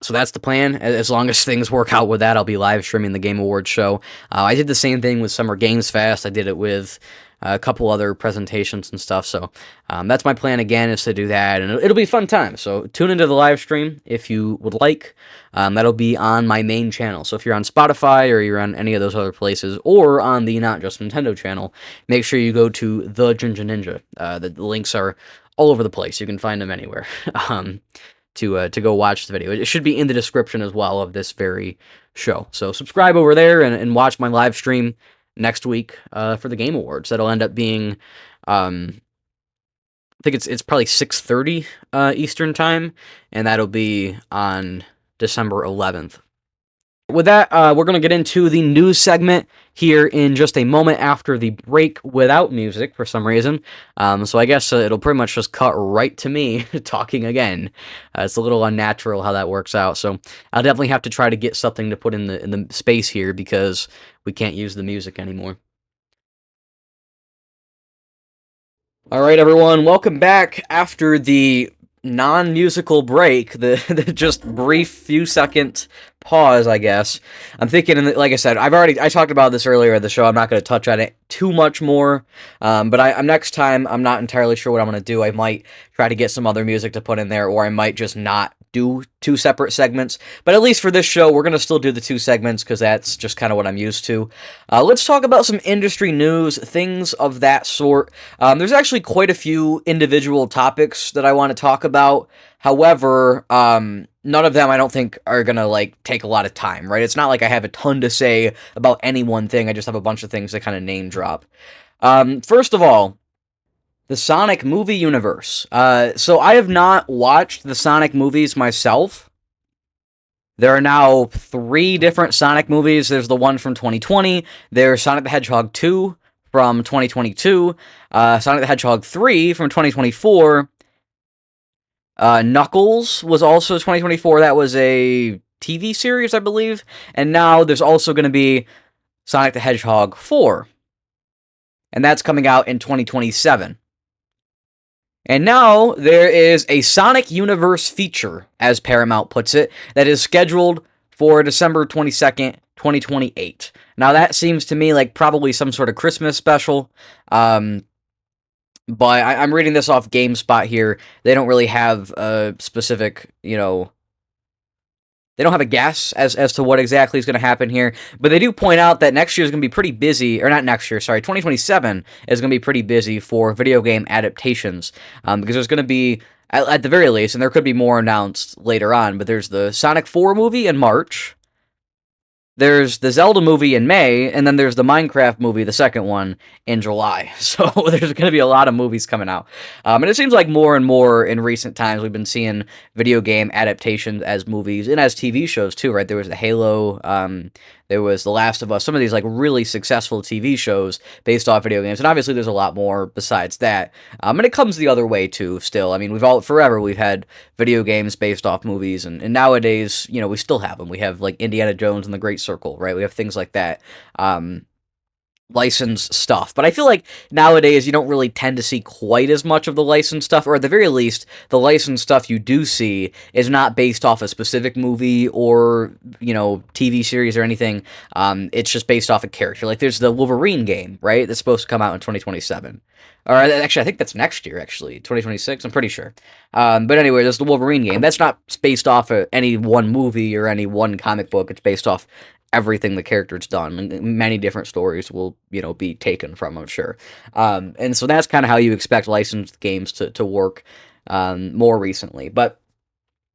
So that's the plan. As long as things work out with that, I'll be live streaming the Game Awards show. I did the same thing with Summer Games Fest. I did it with a couple other presentations and stuff. So that's my plan again, is to do that. And it'll be a fun time. So tune into the live stream if you would like. That'll be on my main channel. So if you're on Spotify or you're on any of those other places, or on the Not Just Nintendo channel, make sure you go to The Ginger Ninja. The links are all over the place. You can find them anywhere. To go watch the video. It should be in the description as well of this very show. So subscribe over there and watch my live stream next week for the Game Awards. That'll end up being, I think it's probably 6:30 Eastern time, and that'll be on December 11th. With that, we're going to get into the news segment here in just a moment after the break without music for some reason. So I guess it'll pretty much just cut right to me talking again. It's a little unnatural how that works out. So I'll definitely have to try to get something to put in the space here, because we can't use the music anymore. All right, everyone, welcome back after the non-musical break, the just brief few second pause, I guess. I'm thinking, like I said, I talked about this earlier in the show. I'm not going to touch on it too much more, but next time, I'm not entirely sure what I'm going to do. I might try to get some other music to put in there, or I might just not do two separate segments. But at least for this show, we're going to still do the two segments, because that's just kind of what I'm used to. Let's talk about some industry news, things of that sort. There's actually quite a few individual topics that I want to talk about. However, none of them I don't think are going to take a lot of time, right? It's not like I have a ton to say about any one thing. I just have a bunch of things to kind of name drop. First of all, the Sonic movie universe. So I have not watched the Sonic movies myself. There are now 3 different Sonic movies. There's the one from 2020. There's Sonic the Hedgehog 2 from 2022. Sonic the Hedgehog 3 from 2024. Knuckles was also 2024. That was a TV series, I believe. And now there's also going to be Sonic the Hedgehog 4. And that's coming out in 2027. And now there is a Sonic Universe feature, as Paramount puts it, that is scheduled for December 22nd, 2028. Now that seems to me like probably some sort of Christmas special. But I'm reading this off GameSpot here. They don't really have a specific, they don't have a guess as to what exactly is going to happen here, but they do point out that next year is going to be pretty busy, or not next year, sorry, 2027 is going to be pretty busy for video game adaptations, because there's going to be, at the very least, and there could be more announced later on, but there's the Sonic 4 movie in March, there's the Zelda movie in May, and then there's the Minecraft movie, the second one, in July. So there's going to be a lot of movies coming out. And it seems like more and more in recent times we've been seeing video game adaptations as movies and as TV shows too, right? There was the Halo, there was The Last of Us, some of these like really successful TV shows based off video games. And obviously there's a lot more besides that. And it comes the other way too still. I mean, we've had video games based off movies, and nowadays, we still have them. We have like Indiana Jones and the Great Circle, right? We have things like that. Licensed stuff. But I feel like nowadays you don't really tend to see quite as much of the licensed stuff, or at the very least, the licensed stuff you do see is not based off a specific movie or, TV series or anything. It's just based off a character. Like there's the Wolverine game, right? That's supposed to come out in 2027. Or actually, I think that's next year, 2026, I'm pretty sure. But anyway, there's the Wolverine game. That's not based off of any one movie or any one comic book. It's based off everything the character's done, and many different stories will, be taken from, I'm sure. And so that's kind of how you expect licensed games to work more recently. But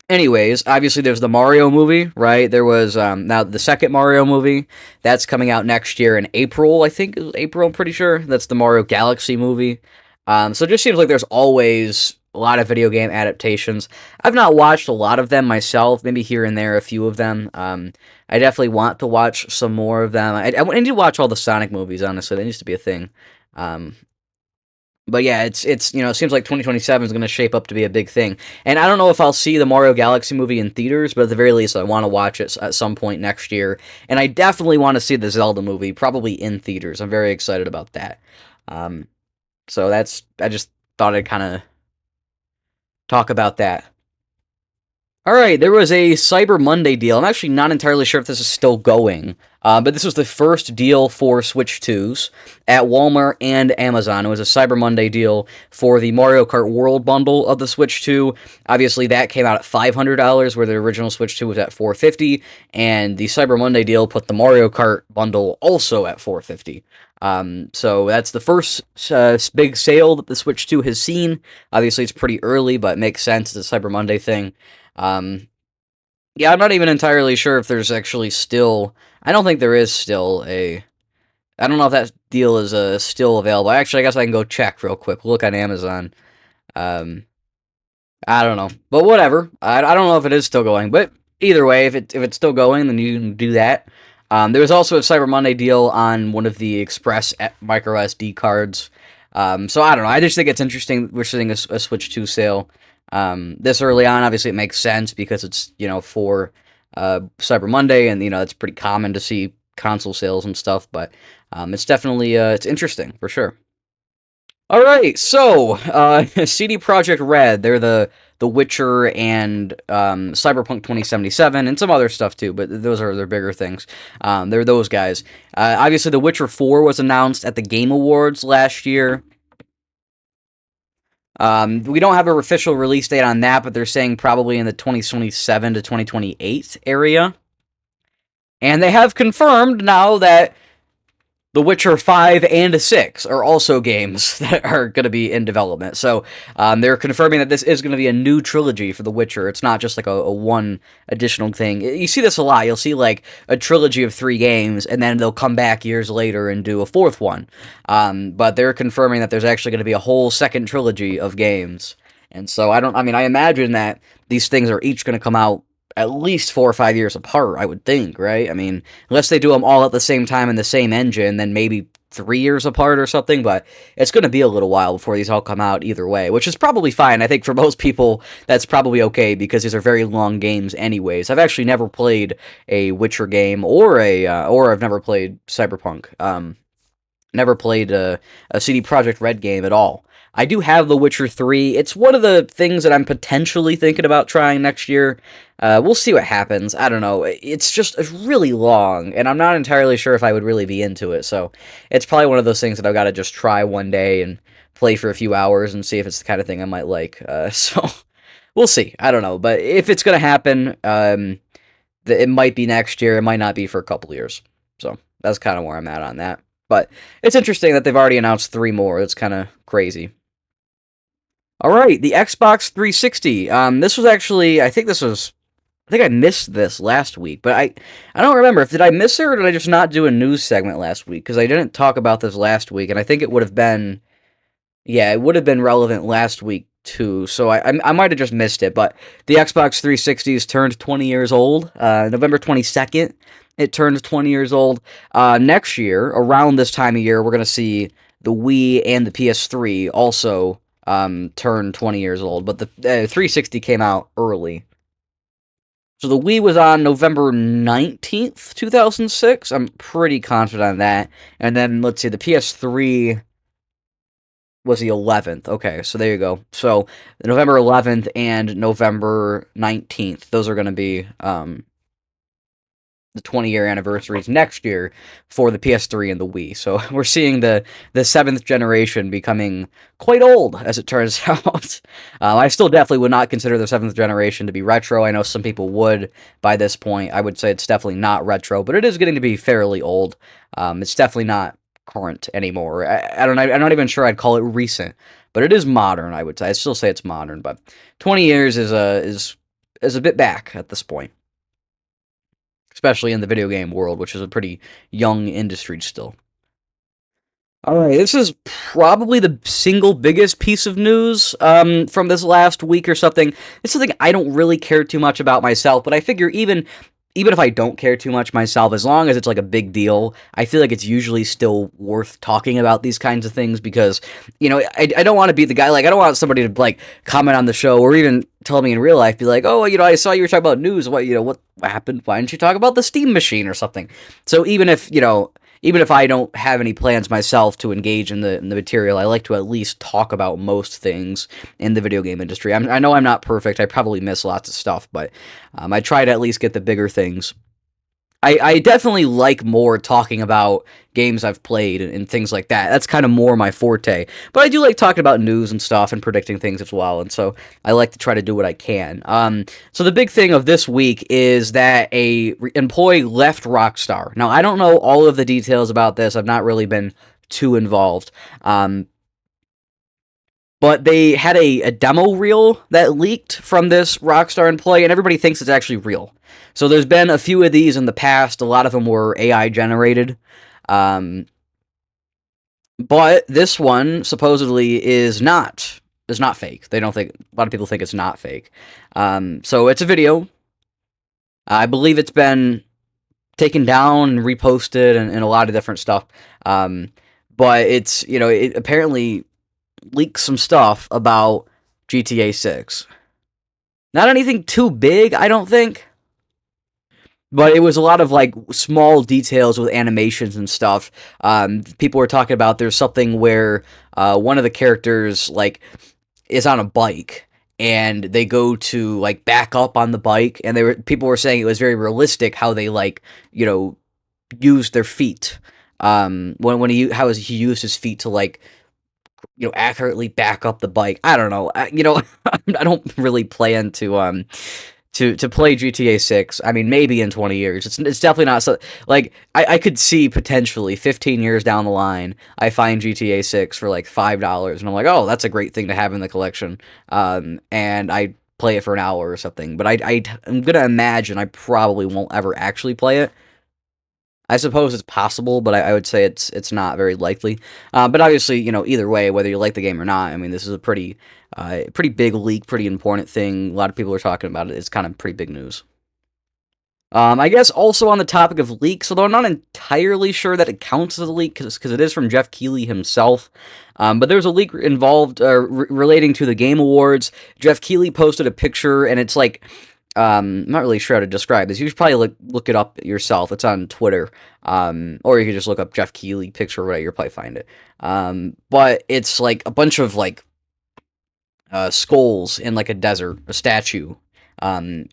anyways, obviously there's the Mario movie, right? There was now the second Mario movie that's coming out next year in April. I think it was April, I'm pretty sure. That's the Mario Galaxy movie. So it just seems like there's always a lot of video game adaptations. I've not watched a lot of them myself, maybe here and there a few of them. I definitely want to watch some more of them. I need to watch all the Sonic movies, honestly. That used to be a thing. But yeah, it seems like 2027 is going to shape up to be a big thing. And I don't know if I'll see the Mario Galaxy movie in theaters, but at the very least, I want to watch it at some point next year. And I definitely want to see the Zelda movie, probably in theaters. I'm very excited about that. So I just thought I'd kind of talk about that. Alright, there was a Cyber Monday deal. I'm actually not entirely sure if this is still going, but this was the first deal for Switch 2s at Walmart and Amazon. It was a Cyber Monday deal for the Mario Kart World bundle of the Switch 2. Obviously, that came out at $500, where the original Switch 2 was at $450, and the Cyber Monday deal put the Mario Kart bundle also at $450. So that's the first big sale that the Switch 2 has seen. Obviously, it's pretty early, but it makes sense. It's a Cyber Monday thing. Yeah, I'm not even entirely sure if there's actually still... I don't think there is still a... I don't know if that deal is still available. Actually, I guess I can go check real quick. Look on Amazon. I don't know. But whatever. I don't know if it is still going. But either way, if it's still going, then you can do that. There was also a Cyber Monday deal on one of the Express micro SD cards. So I don't know. I just think it's interesting we're seeing a Switch 2 sale this early on. Obviously, it makes sense because it's, for Cyber Monday, and, it's pretty common to see console sales and stuff, but it's definitely, it's interesting, for sure. Alright, so, CD Projekt Red, they're the Witcher and Cyberpunk 2077, and some other stuff too, but those are their bigger things. They're those guys. Obviously, The Witcher 4 was announced at the Game Awards last year. We don't have an official release date on that, but they're saying probably in the 2027 to 2028 area. And they have confirmed now that The Witcher 5 and 6 are also games that are going to be in development. So they're confirming that this is going to be a new trilogy for The Witcher. It's not just like a one additional thing. You see this a lot. You'll see like a trilogy of 3 games, and then they'll come back years later and do a 4th one. But they're confirming that there's actually going to be a whole second trilogy of games. And so I imagine that these things are each going to come out at least 4 or 5 years apart, I would think, right? I mean, unless they do them all at the same time in the same engine, then maybe 3 years apart or something, but it's going to be a little while before these all come out either way, which is probably fine. I think for most people, that's probably okay because these are very long games anyways. I've actually never played a Witcher game or I've never played Cyberpunk. Never played a CD Projekt Red game at all. I do have The Witcher 3. It's one of the things that I'm potentially thinking about trying next year. We'll see what happens. I don't know. It's really long, and I'm not entirely sure if I would really be into it. So it's probably one of those things that I've got to just try one day and play for a few hours and see if it's the kind of thing I might like. So we'll see. I don't know. But if it's going to happen, it might be next year. It might not be for a couple years. So that's kind of where I'm at on that. But it's interesting that they've already announced 3 more. It's kind of crazy. All right, the Xbox 360. This was actually, I think I missed this last week, but I don't remember. Did I miss it or did I just not do a news segment last week? Because I didn't talk about this last week, and I think it would have been, yeah, it would have been relevant last week too. So I might have just missed it. But the Xbox 360 has turned 20 years old. November 22nd, it turns 20 years old. Next year, around this time of year, we're gonna see the Wii and the PS3 also turn 20 years old, but the 360 came out early. So the Wii was on November 19th, 2006. I'm pretty confident on that. And then, let's see, the PS3 was the 11th. Okay, so there you go. So November 11th and November 19th, those are going to be the 20-year anniversaries next year for the PS3 and the Wii. So we're seeing the 7th generation becoming quite old, as it turns out. I still definitely would not consider the 7th generation to be retro. I know some people would by this point. I would say it's definitely not retro, but it is getting to be fairly old. It's definitely not current anymore. I'm not even sure I'd call it recent, but it is modern, I would say. I'd still say it's modern, but 20 years is a bit back at this point, especially in the video game world, which is a pretty young industry still. All right, this is probably the single biggest piece of news from this last week or something. It's something I don't really care too much about myself, but I figure even if I don't care too much myself, as long as it's like a big deal, I feel like it's usually still worth talking about these kinds of things because, I don't want to be the guy, like, I don't want somebody to, like, comment on the show or even tell me in real life, be like, oh, I saw you were talking about news, what happened? Why didn't you talk about the Steam machine or something? So even if I don't have any plans myself to engage in the material, I like to at least talk about most things in the video game industry. I know I'm not perfect. I probably miss lots of stuff, but I try to at least get the bigger things. I definitely like more talking about games I've played and things like that. That's kind of more my forte. But I do like talking about news and stuff and predicting things as well, and so I like to try to do what I can. So the big thing of this week is that a employee left Rockstar. Now, I don't know all of the details about this. I've not really been too involved. But they had a demo reel that leaked from this Rockstar employee, and everybody thinks it's actually real. So there's been a few of these in the past. A lot of them were AI generated. But this one supposedly is not fake. A lot of people think it's not fake. So it's a video. I believe it's been taken down and reposted and a lot of different stuff. But it's, it apparently leaked some stuff about GTA 6. Not anything too big, I don't think. But it was a lot of, like, small details with animations and stuff. People were talking about there's something where one of the characters, like, is on a bike, and they go to, like, back up on the bike, and people were saying it was very realistic how they, like, used their feet. How he used his feet to, like, accurately back up the bike. I don't know. I don't really plan to play GTA 6. I mean, maybe in 20 years. It's definitely not so, like, I could see potentially 15 years down the line, I find GTA 6 for like $5, and I'm like, oh, that's a great thing to have in the collection. And I play it for an hour or something. But I'm gonna imagine I probably won't ever actually play it. I suppose it's possible, but I would say it's not very likely. But obviously, either way, whether you like the game or not, I mean, this is a pretty big leak, pretty important thing. A lot of people are talking about it. It's kind of pretty big news. I guess also on the topic of leaks, although I'm not entirely sure that it counts as a leak because it is from Jeff Keighley himself. But there's a leak involved relating to the Game Awards. Jeff Keighley posted a picture, and it's like, I'm not really sure how to describe this. You should probably look it up yourself. It's on Twitter. Or you could just look up Jeff Keighley picture, right? You'll probably find it. But it's like a bunch of like skulls in like a desert, a statue,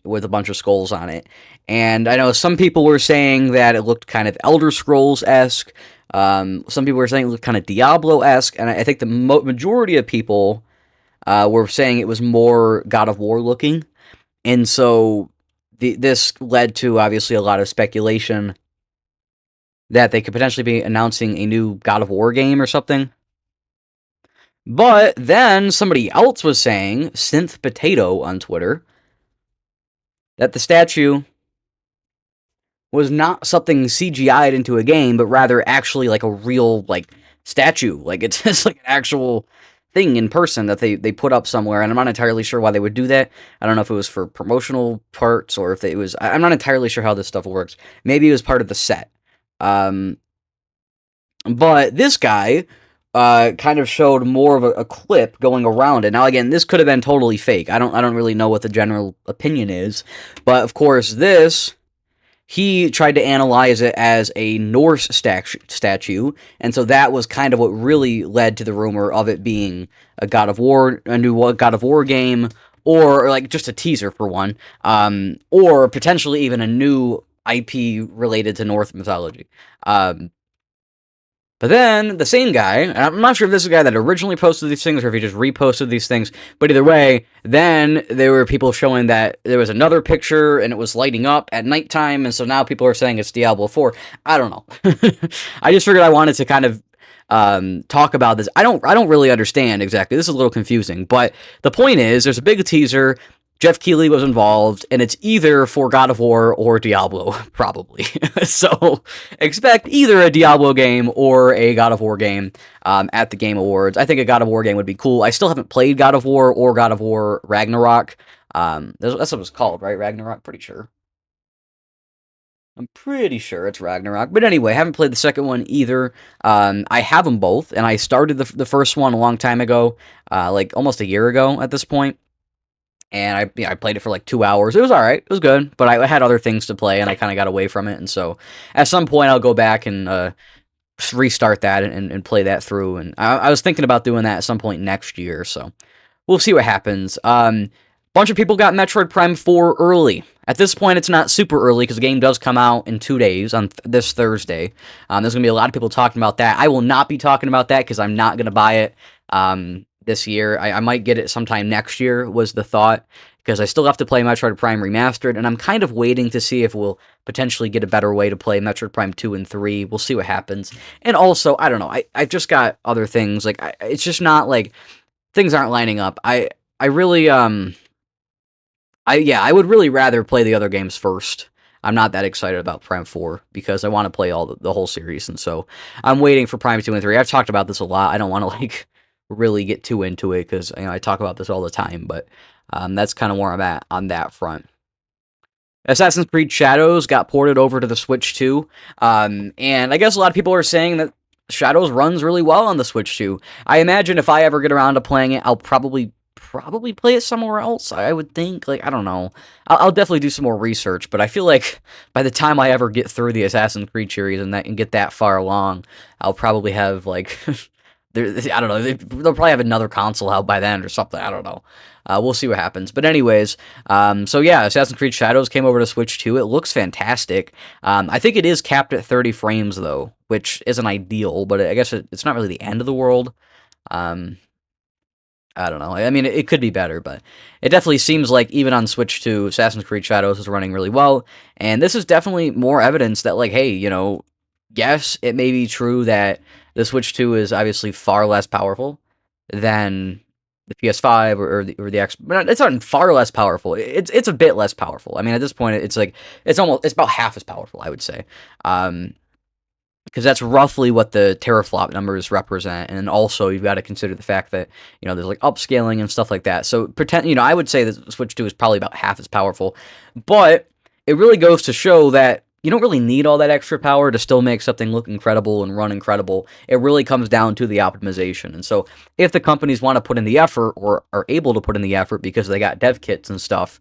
with a bunch of skulls on it. And I know some people were saying that it looked kind of Elder Scrolls-esque. Some people were saying it looked kind of Diablo-esque. And I think the majority of people were saying it was more God of War looking. And so this led to, obviously, a lot of speculation that they could potentially be announcing a new God of War game or something. But then somebody else was saying, Synth Potato on Twitter, that the statue was not something CGI'd into a game, but rather actually like a real like statue. Like it's just like an actual thing in person that they put up somewhere, and I'm not entirely sure why they would do that. I don't know if it was for promotional parts or if it was... I'm not entirely sure how this stuff works. Maybe it was part of the set. But this guy kind of showed more of a clip going around it. Now, again, this could have been totally fake. I don't really know what the general opinion is, but of course, he tried to analyze it as a Norse statue, and so that was kind of what really led to the rumor of it being a new God of War game, or like just a teaser for one, or potentially even a new IP related to Norse mythology. But then, the same guy, and I'm not sure if this is the guy that originally posted these things or if he just reposted these things, but either way, then there were people showing that there was another picture and it was lighting up at nighttime, and so now people are saying it's Diablo 4. I don't know. I just figured I wanted to kind of talk about this. I don't really understand exactly. This is a little confusing, but the point is, there's a big teaser. Jeff Keighley was involved, and it's either for God of War or Diablo, probably. So expect either a Diablo game or a God of War game at the Game Awards. I think a God of War game would be cool. I still haven't played God of War or God of War Ragnarok. That's what it's called, right? Ragnarok, pretty sure. I'm pretty sure it's Ragnarok. But anyway, I haven't played the second one either. I have them both, and I started the first one a long time ago, like almost a year ago at this point. And I played it for like 2 hours. It was alright. It was good. But I had other things to play, and I kind of got away from it. And so at some point, I'll go back and restart that and play that through. And I was thinking about doing that at some point next year. So we'll see what happens. Bunch of people got Metroid Prime 4 early. At this point, it's not super early because the game does come out in 2 days on this Thursday. There's going to be a lot of people talking about that. I will not be talking about that because I'm not going to buy it this year. I might get it sometime next year, was the thought, because I still have to play Metroid Prime Remastered, and I'm kind of waiting to see if we'll potentially get a better way to play Metroid Prime 2 and 3. We'll see what happens. And also, I don't know, I've just got other things, like, it's just not, like, things aren't lining up. I really, I would really rather play the other games first. I'm not that excited about Prime 4 because I want to play all the whole series, and so I'm waiting for Prime 2 and 3. I've talked about this a lot. I don't want to, like, really get too into it because I talk about this all the time, but that's kind of where I'm at on that front. Assassin's Creed Shadows got ported over to the Switch 2, and I guess a lot of people are saying that Shadows runs really well on the Switch 2. I imagine if I ever get around to playing it, I'll probably play it somewhere else, I would think. Like, I don't know. I'll definitely do some more research, but I feel like by the time I ever get through the Assassin's Creed series and get that far along, I'll probably have, like... I don't know, they'll probably have another console out by then or something, I don't know. We'll see what happens. But anyways, so yeah, Assassin's Creed Shadows came over to Switch 2. It looks fantastic. I think it is capped at 30 frames, though, which isn't ideal, but I guess it's not really the end of the world. I don't know. I mean, it could be better, but it definitely seems like even on Switch 2, Assassin's Creed Shadows is running really well, and this is definitely more evidence that, like, hey, yes, it may be true that the Switch 2 is obviously far less powerful than the PS5 or the Xbox. But it's not far less powerful. It's a bit less powerful. I mean, at this point, it's about half as powerful, I would say. Because that's roughly what the teraflop numbers represent, and also you've got to consider the fact that there's like upscaling and stuff like that. So I would say that Switch 2 is probably about half as powerful, but it really goes to show that you don't really need all that extra power to still make something look incredible and run incredible. It really comes down to the optimization. And so if the companies want to put in the effort or are able to put in the effort because they got dev kits and stuff,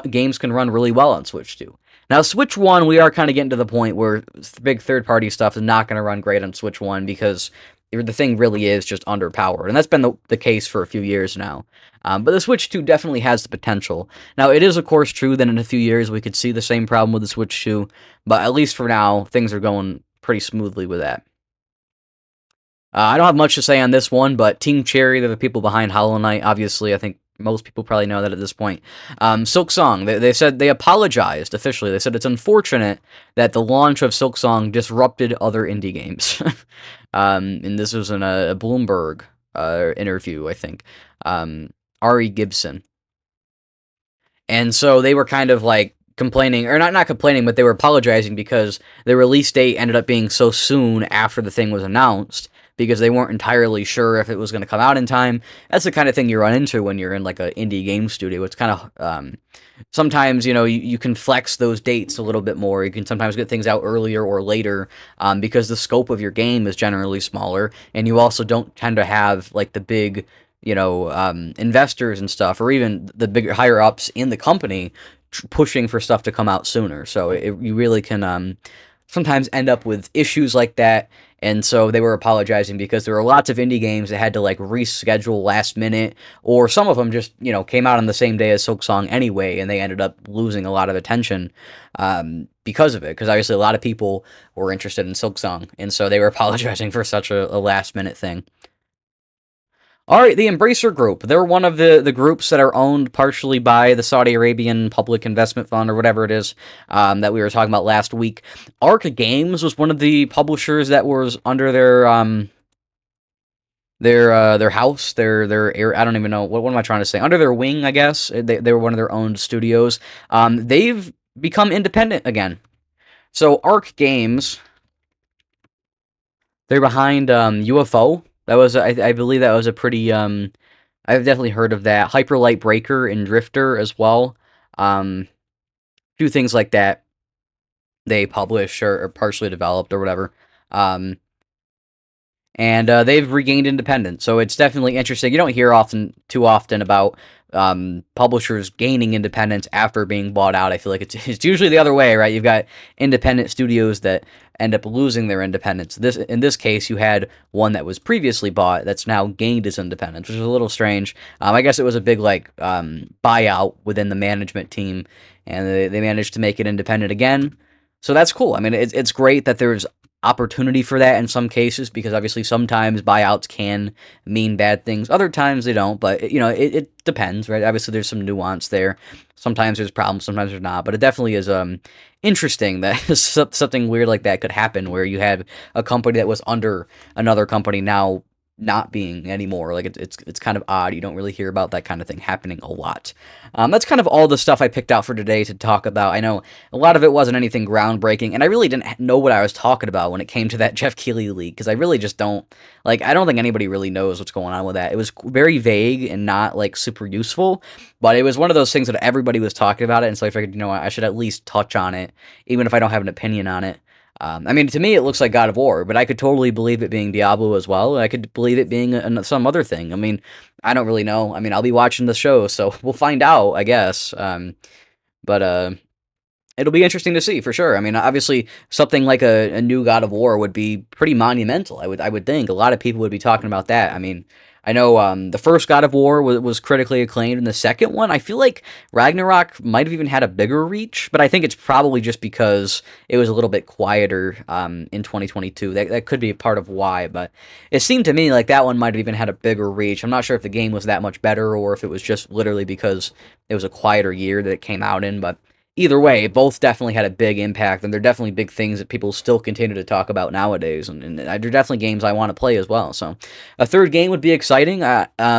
games can run really well on Switch 2. Now, Switch 1, we are kind of getting to the point where big third-party stuff is not going to run great on Switch 1 because the thing really is just underpowered. And that's been the case for a few years now. But the Switch 2 definitely has the potential. Now, it is, of course, true that in a few years we could see the same problem with the Switch 2, but at least for now, things are going pretty smoothly with that. I don't have much to say on this one, but Team Cherry, they're the people behind Hollow Knight, obviously. I think most people probably know that at this point. Silksong, they said they apologized officially. They said it's unfortunate that the launch of Silksong disrupted other indie games. And this was in a Bloomberg interview, I think. Ari Gibson. And so they were kind of like complaining, or not complaining, but they were apologizing because the release date ended up being so soon after the thing was announced because they weren't entirely sure if it was going to come out in time. That's the kind of thing you run into when you're in like an indie game studio. It's kind of sometimes, you can flex those dates a little bit more. You can sometimes get things out earlier or later because the scope of your game is generally smaller, and you also don't tend to have like the big investors and stuff, or even the bigger higher ups in the company pushing for stuff to come out sooner. So you really can sometimes end up with issues like that. And so they were apologizing because there were lots of indie games that had to like reschedule last minute, or some of them just came out on the same day as Silksong anyway, and they ended up losing a lot of attention because of it. Because obviously a lot of people were interested in Silksong, and so they were apologizing for such a last minute thing. All right, the Embracer Group. They're one of the groups that are owned partially by the Saudi Arabian Public Investment Fund, or whatever it is, that we were talking about last week. Arc Games was one of the publishers that was under their house, their I don't even know, what am I trying to say? Under their wing, I guess. They were one of their own studios. They've become independent again. So Arc Games, they're behind UFO. That was, I believe that was a pretty, I've definitely heard of that. Hyper Light Breaker and Drifter as well. Do things like that they publish or partially developed or whatever. And they've regained independence. So it's definitely interesting. You don't hear too often about publishers gaining independence after being bought out. I feel like it's usually the other way, right? You've got independent studios that end up losing their independence. In this case, you had one that was previously bought that's now gained its independence, which is a little strange. I guess it was a big buyout within the management team, and they managed to make it independent again. So that's cool. I mean, it's great that there's opportunity for that in some cases, because obviously sometimes buyouts can mean bad things. Other times they don't, but it depends, right? Obviously there's some nuance there. Sometimes there's problems, sometimes there's not, but it definitely is interesting that something weird like that could happen, where you had a company that was under another company now not being anymore. Like it's kind of odd. You don't really hear about that kind of thing happening a lot. That's kind of all the stuff I picked out for today to talk about. I know a lot of it wasn't anything groundbreaking, and I really didn't know what I was talking about when it came to that Jeff Keighley leak, because I really just don't, I don't think anybody really knows what's going on with that. It was very vague and not super useful, but it was one of those things that everybody was talking about it, and so I figured, I should at least touch on it, even if I don't have an opinion on it. I mean, to me, it looks like God of War, but I could totally believe it being Diablo as well. I could believe it being some other thing. I mean, I don't really know. I mean, I'll be watching the show, so we'll find out, I guess. But it'll be interesting to see, for sure. I mean, obviously, something like a new God of War would be pretty monumental, I would think. A lot of people would be talking about that. I mean, I know the first God of War was critically acclaimed, and the second one, I feel like Ragnarok might have even had a bigger reach, but I think it's probably just because it was a little bit quieter in 2022. That could be a part of why, but it seemed to me like that one might have even had a bigger reach. I'm not sure if the game was that much better, or if it was just literally because it was a quieter year that it came out in, but either way, both definitely had a big impact, and they're definitely big things that people still continue to talk about nowadays, and they're definitely games I want to play as well. So a third game would be exciting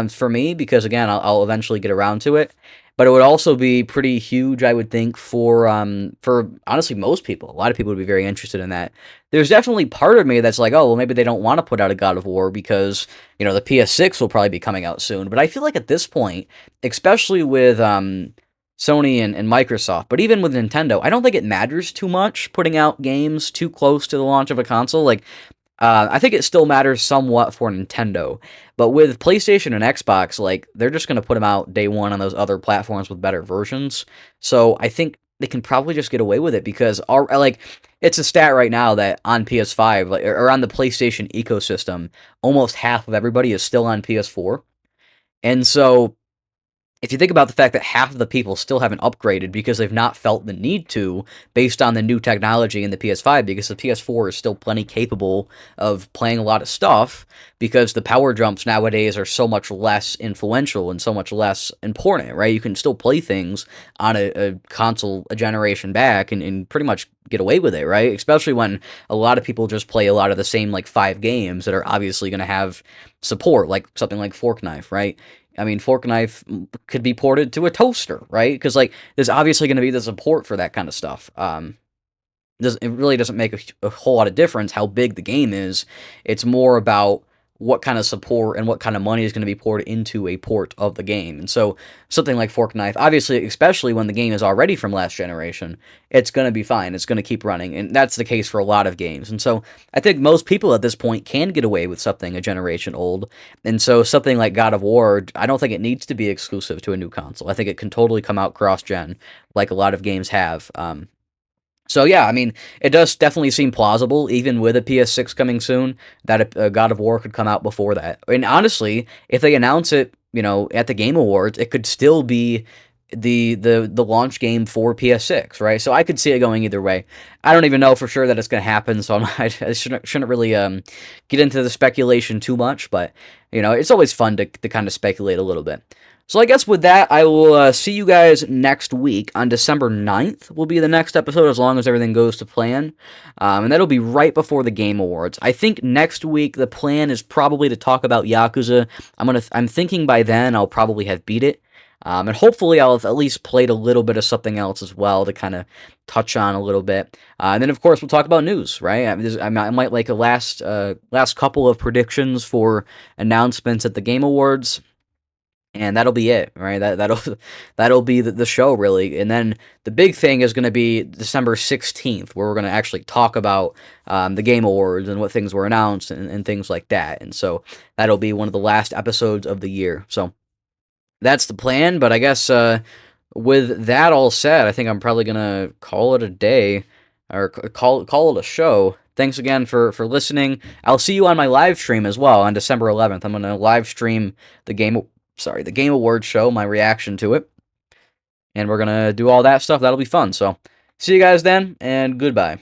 for me, because, again, I'll eventually get around to it, but it would also be pretty huge, I would think, for honestly most people. A lot of people would be very interested in that. There's definitely part of me that's like, oh, well, maybe they don't want to put out a God of War because, the PS6 will probably be coming out soon, but I feel like at this point, especially with Sony and Microsoft. But even with Nintendo, I don't think it matters too much putting out games too close to the launch of a console. Like, I think it still matters somewhat for Nintendo, but with PlayStation and Xbox, like they're just going to put them out day one on those other platforms with better versions. So I think they can probably just get away with it because like it's a stat right now that on PS5 like, or on the PlayStation ecosystem, almost half of everybody is still on PS4, and so if you think about the fact that half of the people still haven't upgraded because they've not felt the need to based on the new technology in the PS5 because the PS4 is still plenty capable of playing a lot of stuff because the power jumps nowadays are so much less influential and so much less important, right? You can still play things on a console a generation back and pretty much get away with it, right? Especially when a lot of people just play a lot of the same like 5 games that are obviously going to have support, like something like Fork Knife, right? I mean, Fork Knife could be ported to a toaster, right? Because like there's obviously going to be the support for that kind of stuff. It really doesn't make a whole lot of difference how big the game is. It's more about what kind of support and what kind of money is going to be poured into a port of the game. And so something like Fork Knife, obviously, especially when the game is already from last generation, it's going to be fine. It's going to keep running. And that's the case for a lot of games. And so I think most people at this point can get away with something a generation old. And so something like God of War, I don't think it needs to be exclusive to a new console. I think it can totally come out cross-gen like a lot of games have. So yeah, I mean, it does definitely seem plausible, even with a PS6 coming soon, that a God of War could come out before that. And honestly, if they announce it, at the Game Awards, it could still be the launch game for PS6, right? So I could see it going either way. I don't even know for sure that it's going to happen, so I shouldn't really get into the speculation too much. But it's always fun to kind of speculate a little bit. So I guess with that, I will see you guys next week on December 9th will be the next episode as long as everything goes to plan. And that'll be right before the Game Awards. I think next week the plan is probably to talk about Yakuza. I'm thinking by then I'll probably have beat it. And hopefully I'll have at least played a little bit of something else as well to kind of touch on a little bit. And then of course we'll talk about news, right? I might like a last couple of predictions for announcements at the Game Awards. And that'll be it, right? That'll be the show, really. And then the big thing is going to be December 16th, where we're going to actually talk about the Game Awards and what things were announced and things like that. And so that'll be one of the last episodes of the year. So that's the plan. But I guess with that all said, I think I'm probably going to call it a day or call it a show. Thanks again for listening. I'll see you on my live stream as well on December 11th. I'm going to live stream the Game Awards show, my reaction to it. And we're going to do all that stuff. That'll be fun. So, see you guys then, and goodbye.